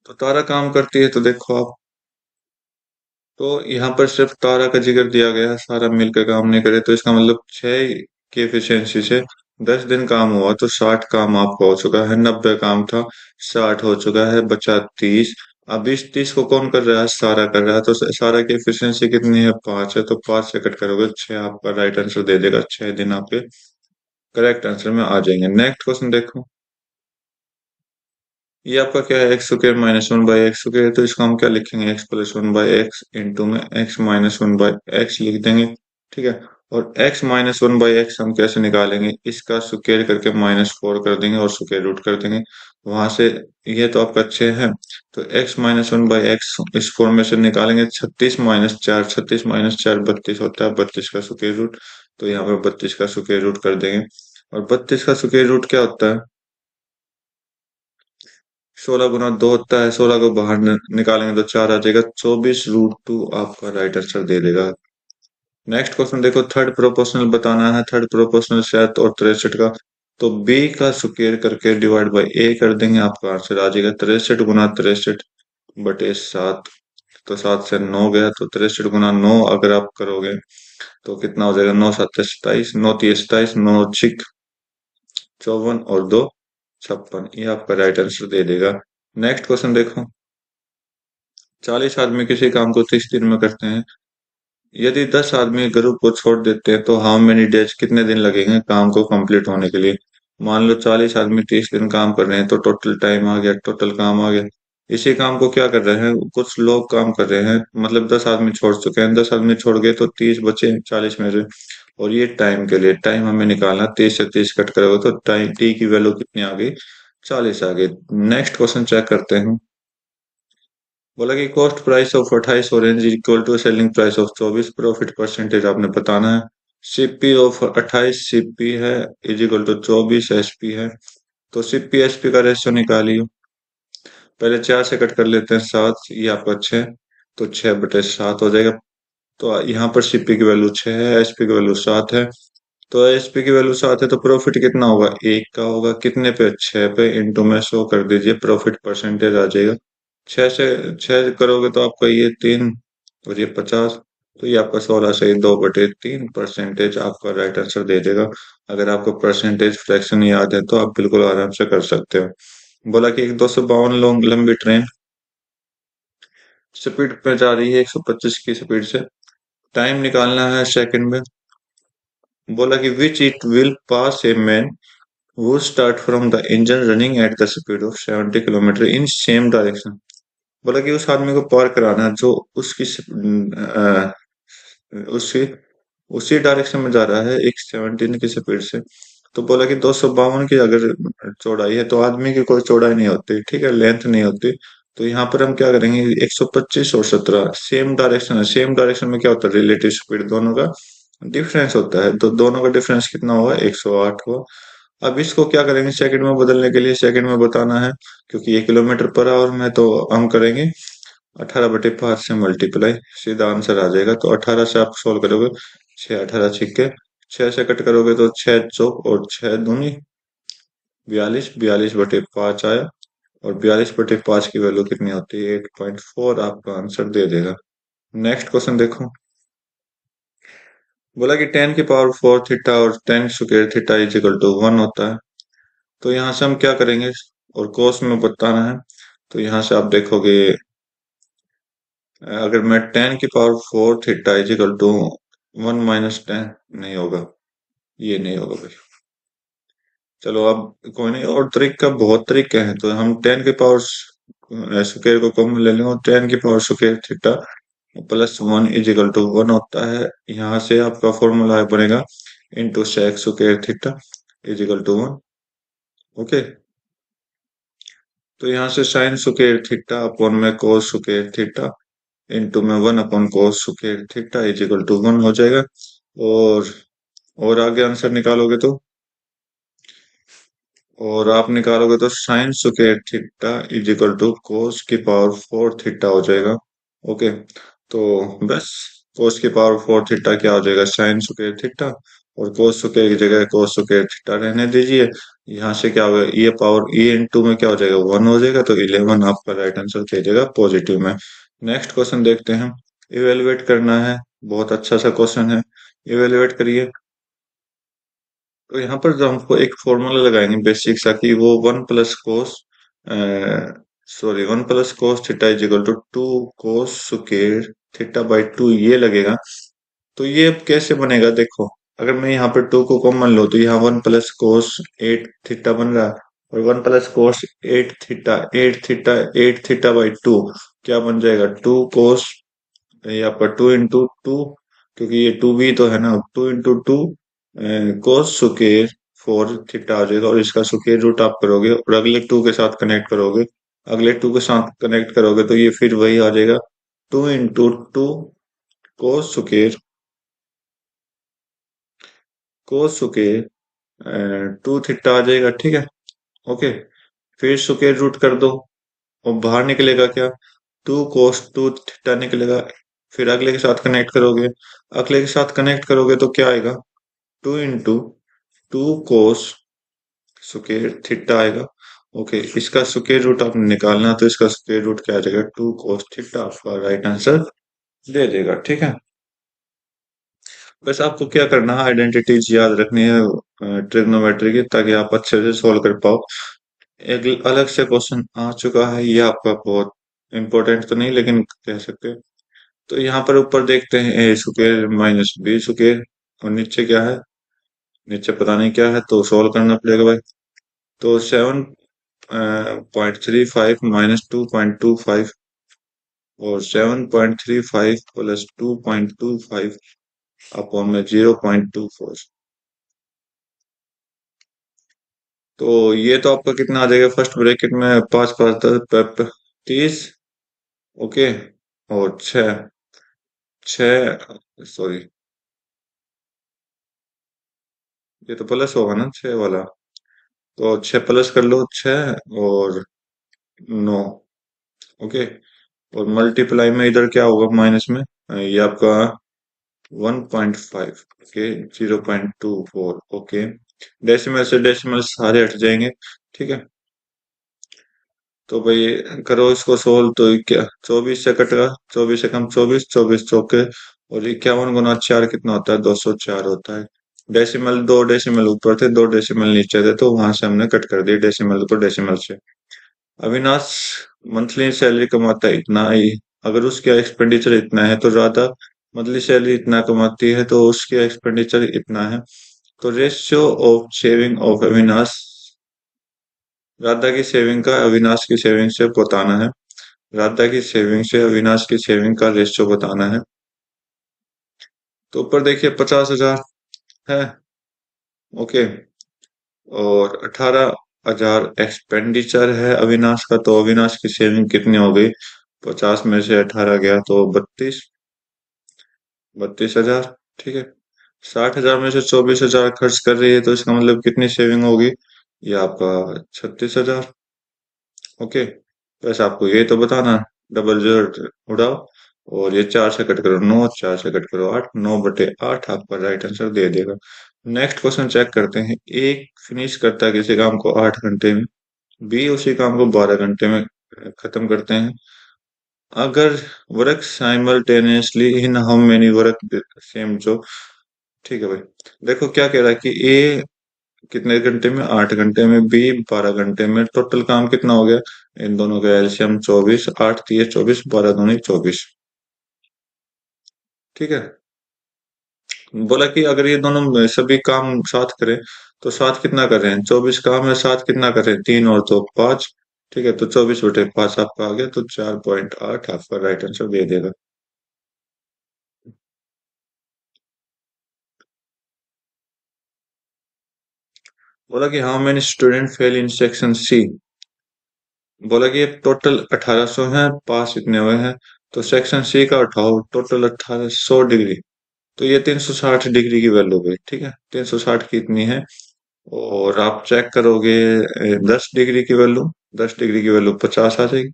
तो तारा काम करती है, तो देखो आप, तो यहाँ पर सिर्फ तारा का जिक्र दिया गया है, सारा मिलकर काम नहीं करे, तो इसका मतलब 6 की एफिशिएंसी से 10 दिन काम हुआ तो 60 काम आपका हो चुका है। 90 काम था, 60 हो चुका है, बचा 30। अब इस 30 को कौन कर रहा है, सारा कर रहा है, तो सारा की एफिशिएंसी कितनी है, 5 है, तो 5 से कट करोगे 6, आपका राइट आंसर दे देगा। 6 दिन आपके करेक्ट आंसर में आ जाएंगे। नेक्स्ट क्वेश्चन देखो। ये आपका क्या है, x² - 1/x², तो इसको हम क्या लिखेंगे, x+1/x इंटू में x-1/x लिख देंगे, ठीक है। और x-1/x हम कैसे निकालेंगे, इसका स्क्वायर करके -4 कर देंगे और स्क्वायर रूट कर देंगे वहां से। ये तो आपका 6 है, तो x-1/x इस फॉर्मेशन निकालेंगे। 36 - 4, 36 - 4 32 होता है, 32 का स्क्वायर रूट, तो यहाँ पे 32 का स्क्वायर रूट कर देंगे। और 32 का स्क्वायर रूट क्या होता है, 16 × 2 होता है, 16 को बाहर निकालेंगे तो 4 आ जाएगा, 24√2 आपका राइट आंसर दे देगा। नेक्स्ट क्वेश्चन देखो, थर्ड प्रोपोर्शनल बताना है, थर्ड प्रोपोर्शनल 7 और 63 का। तो बी का स्क्वायर करके डिवाइड बाई ए कर देंगे, आपका आंसर आ जाएगा 63 × 63/7। तो 7 से 9 गया, तो 63 × 9 अगर आप करोगे तो कितना हो जाएगा, 9 × 7 = 27, 9 × 3 = 27, 9 × 6 = 54 और 2 56, ये आपका राइट आंसर दे देगा। नेक्स्ट क्वेश्चन देखो। 40 आदमी किसी काम को 30 दिन में करते हैं। यदि 10 आदमी ग्रुप को छोड़ देते हैं तो हाउ मेनी डेज, कितने दिन लगेंगे काम को कंप्लीट होने के लिए। मान लो 40 आदमी 30 दिन काम कर रहे हैं तो टोटल टाइम आ गया, टोटल काम आ गया। इसी काम को क्या कर रहे हैं, कुछ लोग काम कर रहे हैं, मतलब 10 आदमी छोड़ चुके हैं, 10 आदमी छोड़ गए तो 30 बचे 40 में से। और ये टाइम के लिए, टाइम हमें निकालना, 30 से 30 कट करोगे तो टाइम टी की वैल्यू कितनी आ गई, 40 आ गई। नेक्स्ट क्वेश्चन चेक करते हैं। बोला कि cost price of 28 orange equal to selling price of 24, profit percentage आपने बताना है। सीपी ऑफ 28 सीपी है इज इक्वल टू 24 एसपी है। तो सीपी एसपी का रेशियो निकालिए। पहले 4 से कट कर लेते हैं 7, ये आपका 6, तो 6/7 हो जाएगा। तो यहाँ पर सीपी की वैल्यू 6 है, एसपी की वैल्यू 7 है। तो एसपी की वैल्यू 7 है तो प्रॉफिट कितना होगा, 1 का होगा। कितने पे, 6 पे, इंटू में 100 कर दीजिए, प्रॉफिट परसेंटेज आ जाएगा। 6 से 6 करोगे तो आपका ये 3 और ये 50, तो ये आपका 16 से 2/3 परसेंटेज आपका राइट आंसर दे देगा। अगर आपको परसेंटेज फ्रैक्शन याद है तो आप बिल्कुल आराम से कर सकते हो। बोला कि एक 252 लंबी ट्रेन स्पीड पे जा रही है 125 की स्पीड से, टाइम निकालना है सेकंड में। बोला कि which it will pass a man who start from the engine running at the speed of 70 kilometre in same direction. बोला कि उस आदमी को पार कराना है जो उसकी उसी उसी डायरेक्शन में जा रहा है एक 17 की स्पीड से। तो बोला कि 252 की अगर चौड़ाई है तो आदमी की कोई चौड़ाई नहीं होती, ठीक है, लेंथ नहीं होती। तो यहाँ पर हम क्या करेंगे, 125 और 17 सेम डायरेक्शन है। सेम डायरेक्शन में क्या होता है, रिलेटिव स्पीड दोनों का डिफरेंस होता है, तो दोनों का डिफरेंस कितना होगा, 108 हुआ। अब इसको क्या करेंगे, सेकंड में बदलने के लिए सेकंड में बताना है, क्योंकि ये किलोमीटर पर आवर में, तो हम करेंगे 18/5 से मल्टीप्लाई, सीधा आंसर आ जाएगा। तो 18 से आप सोल्व करोगे, 6 18 छिक्के, 6 से कट करोगे तो 6 चौक और 6 दूनी 42, 42/5 आया। और 42/5 की वैल्यू कितनी होती है, 8.4 आपका आंसर दे देगा। नेक्स्ट क्वेश्चन देखो। बोला कि 10 की पावर 4 थीटा और 10 square theta is equal to 1 होता है। तो यहाँ से हम क्या करेंगे, और कोस में बताना है। तो यहाँ से आप देखोगे, अगर मैं 10 की power 4 theta is equal to 1 - 10, नहीं होगा, ये नहीं होगा भाई। चलो अब कोई नहीं, और तरीका, बहुत तरीके हैं, तो हम 10 की पावर स्क्वायर को कॉमन ले लेंगे, और 10 की power square theta +1 is equal to 1 होता है। यहाँ से आपका फॉर्मूला बनेगा into sec square theta is equal to 1। Okay, तो यहाँ से साइन स्क्वायर थीटा अपॉन में कोस स्क्वायर थीटा इंटू में 1/cos square theta is equal to 1 हो जाएगा। और और आगे आंसर निकालोगे तो, और आप निकालोगे तो sine square theta is equal to cos की पावर 4 थीटा हो जाएगा। ओके, तो बस cos की पावर 4 थीटा क्या हो जाएगा, साइन स्क्वायर थीटा, और cos स्क्वायर की जगह cos स्क्वायर थीटा रहने दीजिए। यहाँ से क्या होगा, ये पावर ये इंटू में क्या हो जाएगा, 1 हो जाएगा, तो 11 आपका राइट आंसर दे देगा पॉजिटिव में। नेक्स्ट क्वेश्चन देखते हैं। इवेलुएट करना है, बहुत अच्छा सा क्वेश्चन है, इवेलुएट करिए। तो यहाँ पर जो हमको एक फॉर्मूला लगाएंगे बेसिक सा, कि वो 1 + cos theta is equal to 2 cos square theta ये लगेगा। तो ये अब कैसे बनेगा, देखो, अगर मैं यहाँ पर 2 को कॉमन लो तो यहाँ 1 + cos 8 थीटा बन रहा है, और 1 + cos 8 थीटा 8 थीटा 8 थीटा/2 क्या बन जाएगा, 2 cos, ये आपका 2 × 2, क्योंकि ये 2 भी तो है ना, 2 × 2 cos स्क्वायर 4 थीटा आ जाएगा, और इसका स्क्वायर रूट आप करोगे और अगले 2 के साथ कनेक्ट करोगे, अगले 2 के साथ कनेक्ट करोगे तो ये फिर वही आ जाएगा, 2 × 2 cos स्क्वायर 2 थीटा आ जाएगा, ठीक है। ओके, फिर स्क्वायर रूट कर दो, और बाहर निकलेगा क्या, 2 cos 2 थीटा निकलेगा। फिर अगले के साथ कनेक्ट करोगे, अगले के साथ कनेक्ट करोगे तो क्या आएगा, 2 × 2 cos स्क्वायर थीटा आएगा। ओके, इसका स्क्वायर रूट आपने निकालना है, तो इसका स्क्वायर रूट क्या आ जाएगा, 2 cos थीटा आपका राइट आंसर दे देगा, ठीक है। बस आपको क्या करना है, आइडेंटिटीज याद रखनी है ट्रिग्नोमेट्री की, ताकि आप अच्छे से सोल्व कर पाओ। एक अलग से क्वेश्चन आ चुका है, ये आपका बहुत इम्पोर्टेंट तो नहीं लेकिन कह सकते हैं। तो यहाँ पर ऊपर देखते हैं ए स्क्वायर माइनस बी स्क्वायर, और नीचे क्या है, नीचे पता नहीं क्या है, तो सॉल्व करना पड़ेगा भाई। तो 7.35 माइनस 2.25, और 7.35 प्लस 2.25 अपॉन में 0.24। तो ये तो आपका कितना आ जाएगा, फर्स्ट ब्रैकेट में 5 5 10 30, ओके, और छ सॉरी, ये तो प्लस होगा ना 6 वाला, तो 6 प्लस कर लो, 6 और 9, ओके, और मल्टीप्लाई में इधर क्या होगा माइनस में, ये आपका 1.5, ओके, 0.24, ओके, डेसिमल से डेसिमल सारे हट जाएंगे, ठीक है। तो भाई करो इसको सोल्व, तो क्या 24 से कटेगा, 24 से कम 24, 24 चौके, और 51 गुना 4 कितना होता है, 204 होता है। डेसिमल, दो डेसिमल ऊपर थे, दो डेसिमल नीचे थे, तो वहां से हमने कट कर दिया डेसिमल को डेसिमल से। अविनाश मंथली सैलरी कमाता है इतना ही, अगर उसका एक्सपेंडिचर इतना है तो राधा मंथली सैलरी इतना कमाती है तो उसकी एक्सपेंडिचर इतना है। तो ratio of saving of Avinash, Radha की सेविंग का अविनाश की सेविंग से बताना है, राधा की सेविंग से अविनाश की सेविंग का रेशियो बताना है। तो ऊपर देखिए 50,000 है, ओके, और 18,000 एक्सपेंडिचर है अविनाश का, तो अविनाश की सेविंग कितनी हो गई, 50 में से 18 गया तो 32,000, ठीक है। 60,000 में से 24,000 खर्च कर रही है, तो इसका मतलब कितनी सेविंग होगी, ये आपका 36,000, ओके। बस आपको ये तो बताना, डबल जीरो उड़ाओ, और ये 4 से कट करो 9, 4 से कट करो 8, 9/8 आपका राइट आंसर दे देगा। नेक्स्ट क्वेश्चन चेक करते हैं। ए फिनिश करता है किसी काम को 8 घंटे में, बी उसी काम को 12 घंटे में खत्म करते हैं। अगर work simultaneously in how many work same job, ठीक है भाई। देखो क्या कह रहा है कि ए कितने घंटे में, 8 घंटे में, बी 12 घंटे में, टोटल काम कितना हो गया, इन दोनों का एलसीएम 24, 8 3 24, 12 दूनी 24, ठीक है। बोला कि अगर ये दोनों सभी काम साथ करें तो साथ कितना कर रहे हैं, 24 काम है, साथ कितना कर रहे हैं, 3 और 2 5, ठीक है, तो 24/5 आपका आ गया, तो 4.8 आपका राइट आंसर दे देगा। बोला कि how many student fail in section C, बोला कि टोटल 1800 हैं, पास इतने हुए हैं, तो सेक्शन सी का उठाओ, टोटल 1800 डिग्री, तो ये 360 डिग्री की वैल्यू गई, ठीक है, 360 की इतनी है। और आप चेक करोगे 10 डिग्री की वैल्यू, 10 डिग्री की वैल्यू 50 आ जाएगी,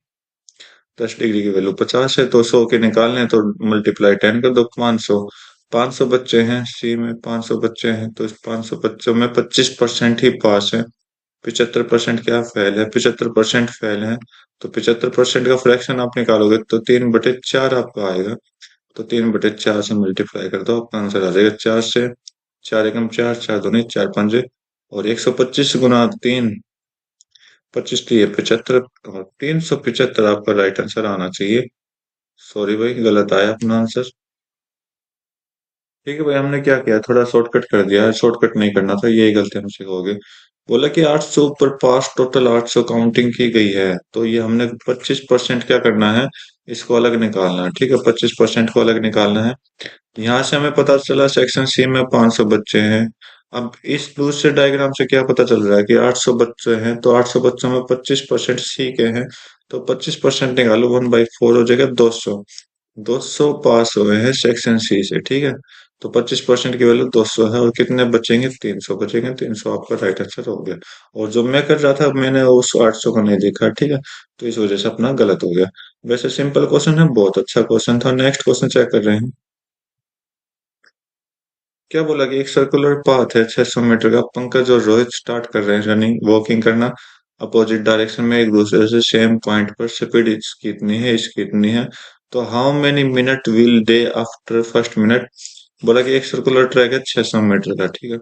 10 डिग्री की वैल्यू 50 है, तो 100 के निकालने हैं, तो मल्टीप्लाई 10 कर दो, 500, 500 बच्चे हैं सी में, 500 बच्चे हैं, तो इस 500 बच्चों में 25% ही पास है, 75% क्या फेल है, 75% फेल है, तो 75% का फ्रैक्शन आप निकालोगे तो 3/4 आपका आएगा, तो 3/4 से मल्टीप्लाई कर दो, आपका आंसर आ जाएगा 4 से, 4 एकम 4, 4 दूनी 4 पंजे, और 125 गुना 3, 25 3 75, और 375 आपका राइट आंसर आना चाहिए। सॉरी भाई, गलत आया अपना आंसर। ठीक है भाई, हमने क्या किया, थोड़ा शॉर्टकट कर दिया है, शॉर्टकट नहीं करना था, यही गलती हमसे हो गई। बोला कि 800 ऊपर पास, टोटल 800 काउंटिंग की गई है, तो ये हमने 25% क्या करना है, इसको अलग निकालना है, ठीक है, 25% को अलग निकालना है। यहाँ से हमें पता चला सेक्शन सी में 500 बच्चे हैं। अब इस दूसरे डायग्राम से क्या पता चल रहा है कि 800 बच्चे हैं, तो 800 बच्चों में 25% सी के हैं, तो 25% निकालो, 1/4 हो जाएगा 200, 200 पास हुए हैं सेक्शन सी से, ठीक है। तो 25% की वैल्यू 200 है, और कितने बचेंगे, 300 बचेंगे, 300 आपका राइट आंसर हो गया। और जो मैं कर रहा था, मैंने उस 800 को नहीं देखा, ठीक है, तो इस वजह से अपना गलत हो गया। वैसे सिंपल क्वेश्चन है, बहुत अच्छा क्वेश्चन था। नेक्स्ट क्वेश्चन चेक कर रहे हैं। क्या बोला कि एक सर्कुलर पाथ है 600 मीटर का, पंकज और रोहित स्टार्ट कर रहे हैं रनिंग वॉकिंग करना अपोजिट डायरेक्शन में एक दूसरे से, सेम पॉइंट पर, स्पीड इसकी इतनी है, इसकी इतनी है, तो how many minute will they after first minute. बोला कि एक सर्कुलर ट्रैक है 600 मीटर का, ठीक है,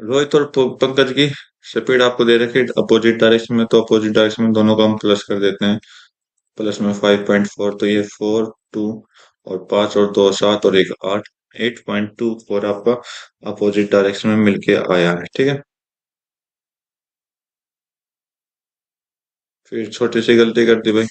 रोहित और पंकज की स्पीड आपको दे रखी है अपोजिट डायरेक्शन में, तो अपोजिट डायरेक्शन में दोनों को हम प्लस कर देते हैं। प्लस में 5.4, तो ये 4 2 और 5 और 2 7 और 1 8, 8.24 आपका अपोजिट डायरेक्शन में मिलके आया है। ठीक है, फिर छोटी सी गलती कर दी भाई।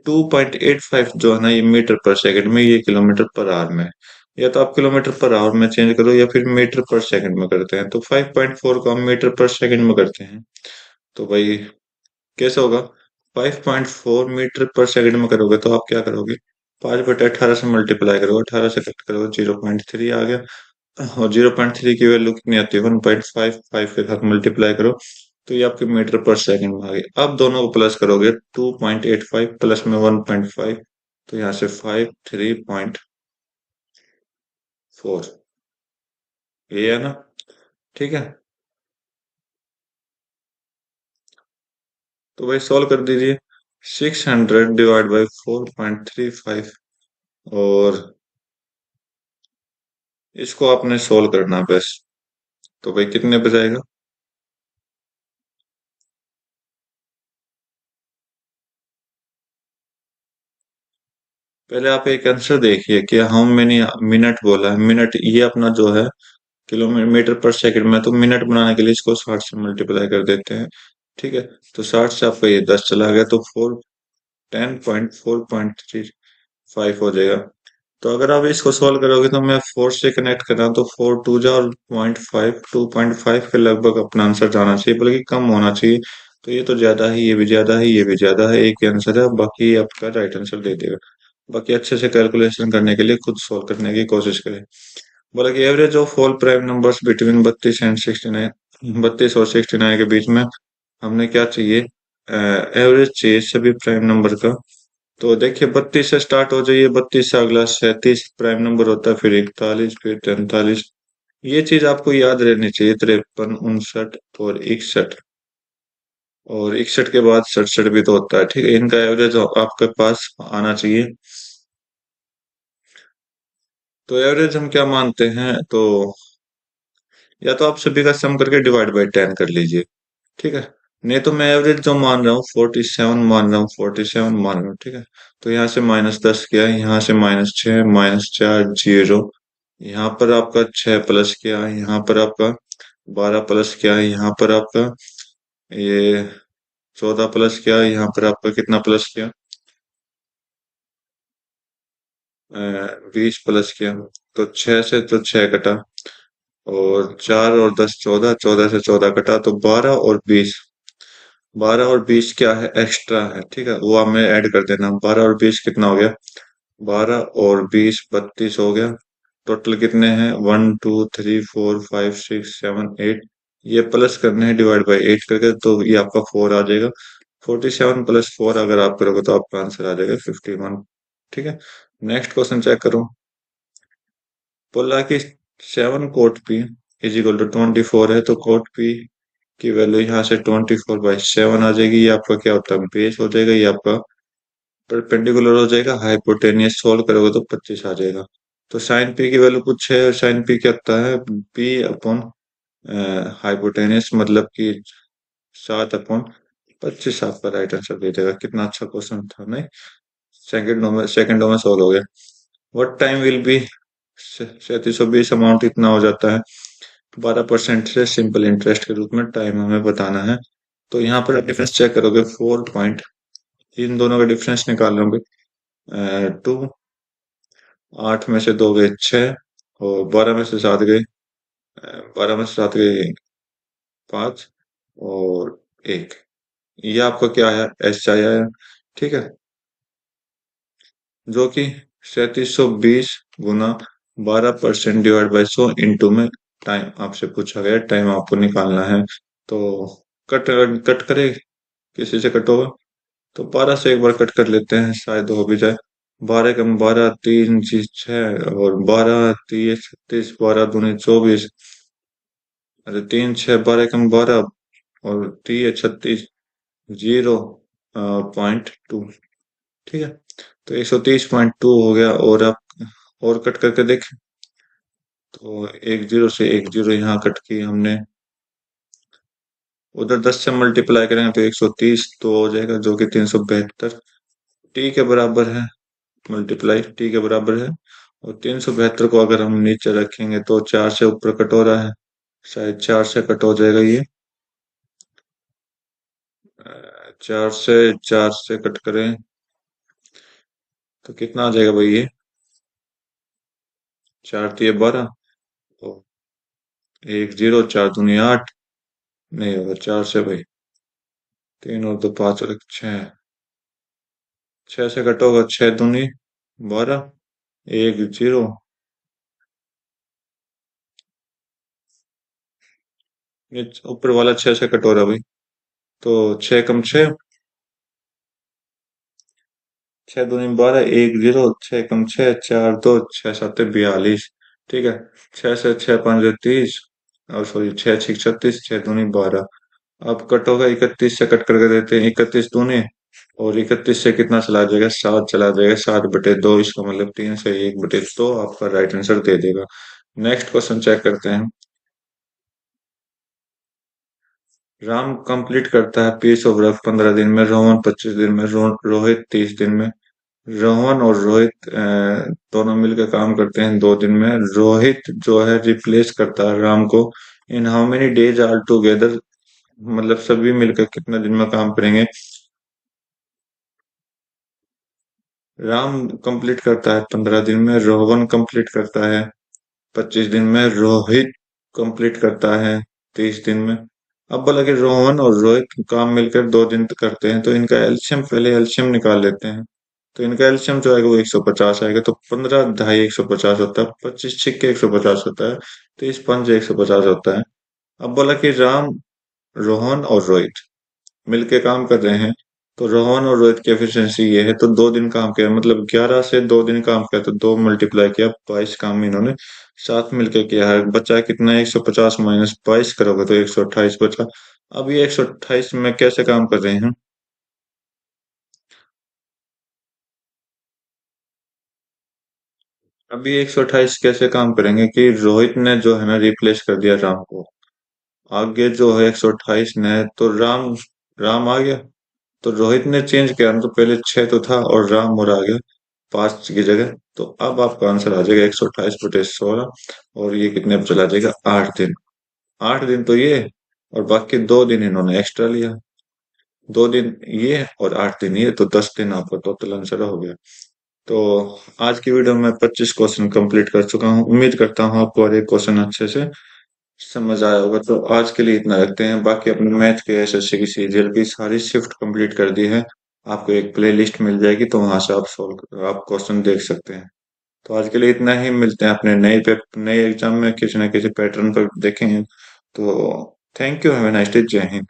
2.85 जो है ना, ये मीटर पर सेकंड में, ये किलोमीटर पर आवर में है। या तो आप किलोमीटर पर आवर में चेंज करो या फिर मीटर पर सेकंड में करते हैं, तो 5.4 को हम मीटर पर सेकंड में करते हैं। तो भाई कैसे होगा? 5.4 मीटर पर सेकंड में करोगे तो आप क्या करोगे? 5/18 से मल्टीप्लाई करोगे, 18 से कट करोगे, 0.3 आ गया। और 0.3 की वैल्यू कितनी आती है? 1.55 के साथ मल्टीप्लाई करो, तो ये आपके मीटर पर सेकंड में आ गई। अब दोनों को प्लस करोगे, 2.85 प्लस में 1.5, तो यहाँ से 53.4, ये है ना? ठीक है, तो भाई सॉल्व कर दीजिए। 600 डिवाइड बाई 4.35, और इसको आपने सोल्व करना बस। तो भाई कितने पे जाएगा? पहले आप एक आंसर देखिए कि हाउ मेनी मिनट बोला है। मिनट ये अपना जो है किलोमीटर पर सेकंड में, तो मिनट बनाने के लिए इसको 60 से मल्टीप्लाई कर देते हैं। ठीक है, तो 60 से आपका ये 10 चला गया, तो 10.4.35 हो जाएगा। तो अगर आप इसको सोल्व करोगे, तो मैं 4 से कनेक्ट कर रहा हूँ, तो 4 2 जा, और 0.5 2.5 के लगभग अपना आंसर जाना चाहिए, बल्कि कम होना चाहिए। तो ये तो ज्यादा है, ये भी ज्यादा है, ये भी ज्यादा है, एक ही आंसर है, बाकी ये आपका राइट आंसर दे देगा। बाकी अच्छे से कैलकुलेशन करने के लिए खुद सोल्व करने की कोशिश करें। बोला कि average of all prime numbers between 32 and 69, 32 और 69 के बीच में हमने क्या चाहिए? एवरेज चाहिए सभी प्राइम नंबर का। तो देखिए 32 से स्टार्ट हो जाइए, 32 से अगला 37 प्राइम नंबर होता है, फिर 41, फिर 43। ये चीज आपको याद रहनी चाहिए, 53, 59 और 61। और 61 के बाद 67 भी तो होता है। ठीक है, इनका एवरेज आपके पास आना चाहिए। तो एवरेज हम क्या मानते हैं? तो या तो आप सभी का सम करके डिवाइड बाई 10 कर लीजिए। ठीक है, नहीं तो मैं एवरेज जो मान रहा हूँ 47 मान रहा हूँ, 47 मान रहा हूँ। ठीक है, तो यहाँ से -10 किया, यहाँ से -6, -4 0। यहाँ पर आपका 6 प्लस किया, यहाँ पर आपका 12 प्लस किया, यहाँ पर आपका ये 14 प्लस किया, यहाँ पर आपका कितना प्लस किया? 20 प्लस किया। तो 6 से तो 6 कटा, और 4 और 10 14, 14 से 14 कटा, तो 12 और 20। 12 और 20 क्या है? एक्स्ट्रा है। ठीक है, वो हमें ऐड कर देना। 12 और 20 कितना हो गया? 12 और 20 32 हो गया। टोटल कितने हैं? 1 2 3 4 5 6 7 8। ये प्लस करने हैं डिवाइड बाई 8 करके, तो ये आपका 4 आ जाएगा। 47 + 4 अगर आप करोगे तो आपका आंसर आ जाएगा 51। ठीक है, नेक्स्ट क्वेश्चन चेक करो। बोला कि 7 cot p is equal to 24 है, तो cot p की वैल्यू यहाँ से 24/7 आ जाएगी। ये आपका क्या होता है? बेस हो जाएगा। ये आपका परपेंडिकुलर हो जाएगा। हाइपोटेनियस सोल्व करोगे तो 25 आ जाएगा। तो साइन पी की वैल्यू पूछे, और साइन पी क्या होता है? पी अपॉन हाइपोटेनियस, मतलब कि 7/25 आपका राइट आंसर दे देगा। कितना अच्छा क्वेश्चन था नहीं? सेकंडों में सोल्व हो गया। What time will be 3720 amount इतना हो जाता है। 12% से सिंपल इंटरेस्ट के रूप में टाइम हमें बताना है। तो यहाँ पर डिफरेंस चेक करोगे, 4 पॉइंट, इन दोनों का डिफरेंस निकाल लोगे। 2, 8 में से 2 गए 6, और 12 में से 7 गए, 12 में से 7 गए 5, और 1। ये आपका क्या आया? एस आई आया। ठीक है, जो कि 3720 गुना 12% डिवाइड बाई 100 इंटू में टाइम आपसे पूछा गया, टाइम आपको निकालना है। तो कट कट करे, किसी से कट होगा? तो 12 से एक बार कट कर लेते हैं, शायद हो भी जाए। 12 कम 12, 3 चीज 6, और 12 3 36, 12 दूनी 24। अरे 3 6 12 कम 12, और 3 36, 0.2। ठीक है, तो 130.2 हो गया। और आप और कट करके देखें। तो एक जीरो से एक जीरो यहाँ कट की हमने, उधर 10 से मल्टीप्लाई करेंगे तो 130 तो हो जाएगा, जो कि 372 टी के बराबर है। मल्टीप्लाई टी के बराबर है। और 372 को अगर हम नीचे रखेंगे तो 4 से ऊपर कट हो रहा है, शायद 4 से कट हो जाएगा ये। 4 से कट करें तो कितना आ जाएगा भाई ये? 4 तिये 12, तो एक जीरो, 4 दूनी 8, नहीं होगा 4 से भाई। 3 और 2 5 और 1 6, 6 से कट होगा, 6 दूनी 12, एक जीरो। ये ऊपर वाला 6 से कट हो रहा भाई, तो 6 कम 6, 6 दूनी 12, एक जीरो, 6 कम 6, 4 2 6 7 42। ठीक है। 6 से 6 5 30, और सॉरी 6 6 36, 6 दूनी 12। अब कट होगा, 31 से कट करके देते हैं, 31 दूनी, और 31 से कितना चला जाएगा? 7 चला जाएगा, 7/2, इसका मतलब 3 से 1/2 आपका राइट आंसर दे देगा। नेक्स्ट क्वेश्चन चेक करते हैं। राम कंप्लीट करता है पीस ऑफ वर्क 15 दिन में, रोहन 25 दिन में, रोहित 30 दिन में। रोहन और रोहित दोनों मिलकर काम करते हैं 2 दिन में। रोहित जो है रिप्लेस करता है राम को in how many days are together, मतलब सभी मिलकर कितना दिन में काम करेंगे? राम कंप्लीट करता है 15 दिन में, रोहन कंप्लीट करता है 25 दिन में, रोहित कंप्लीट करता है 30 दिन में। अब बोला कि रोहन और रोहित काम मिलकर 2 दिन करते हैं, तो इनका एलसीएम, पहले एलसीएम निकाल लेते हैं। तो इनका एलसीएम जो आएगा वो 150 आएगा, तो 15 ढाई 150 होता है, 25 छिक्के 150 होता है, 30 पंजे 150 होता है। अब बोला कि राम, रोहन और रोहित मिलके काम कर रहे हैं, तो रोहन और रोहित की एफिशिएंसी ये है, तो 2 दिन काम किया, मतलब 11 से 2 दिन काम किया, तो 2 मल्टीप्लाई किया, 22 काम इन्होंने साथ मिलके किया है। बचा कितना? 150 माइनस 22 करोगे तो 128 बचा। अब ये 128 में कैसे काम कर रहे हैं? अभी 128 कैसे काम करेंगे कि रोहित ने जो है ना रिप्लेस कर दिया राम को, आगे जो है 128 ने, तो राम, राम आ गया, तो रोहित ने चेंज किया ना, तो पहले 6 तो था और राम और आ गया 5 की जगह। तो अब आपका आंसर आ जाएगा 128/16, और ये कितने पे चला जाएगा? 8 दिन। 8 दिन तो ये, और बाकी 2 दिन इन्होंने एक्स्ट्रा लिया। 2 दिन ये और 8 दिन ये, तो 10 दिन आपका टोटल आंसर हो गया। तो आज की वीडियो में 25 क्वेश्चन कंप्लीट कर चुका हूँ। उम्मीद करता हूँ आपको और एक क्वेश्चन अच्छे से समझ आया होगा। तो आज के लिए इतना रखते हैं। बाकी अपने मैथ के एसएससी की सीरियल की सारी शिफ्ट कंप्लीट कर दी है, आपको एक प्ले लिस्ट मिल जाएगी, तो वहां से आप क्वेश्चन देख सकते हैं। तो आज के लिए इतना ही, मिलते हैं अपने नए एग्जाम में किसी न किसी पैटर्न पर देखेंगे। तो thank you, have a nice day, जय हिंद।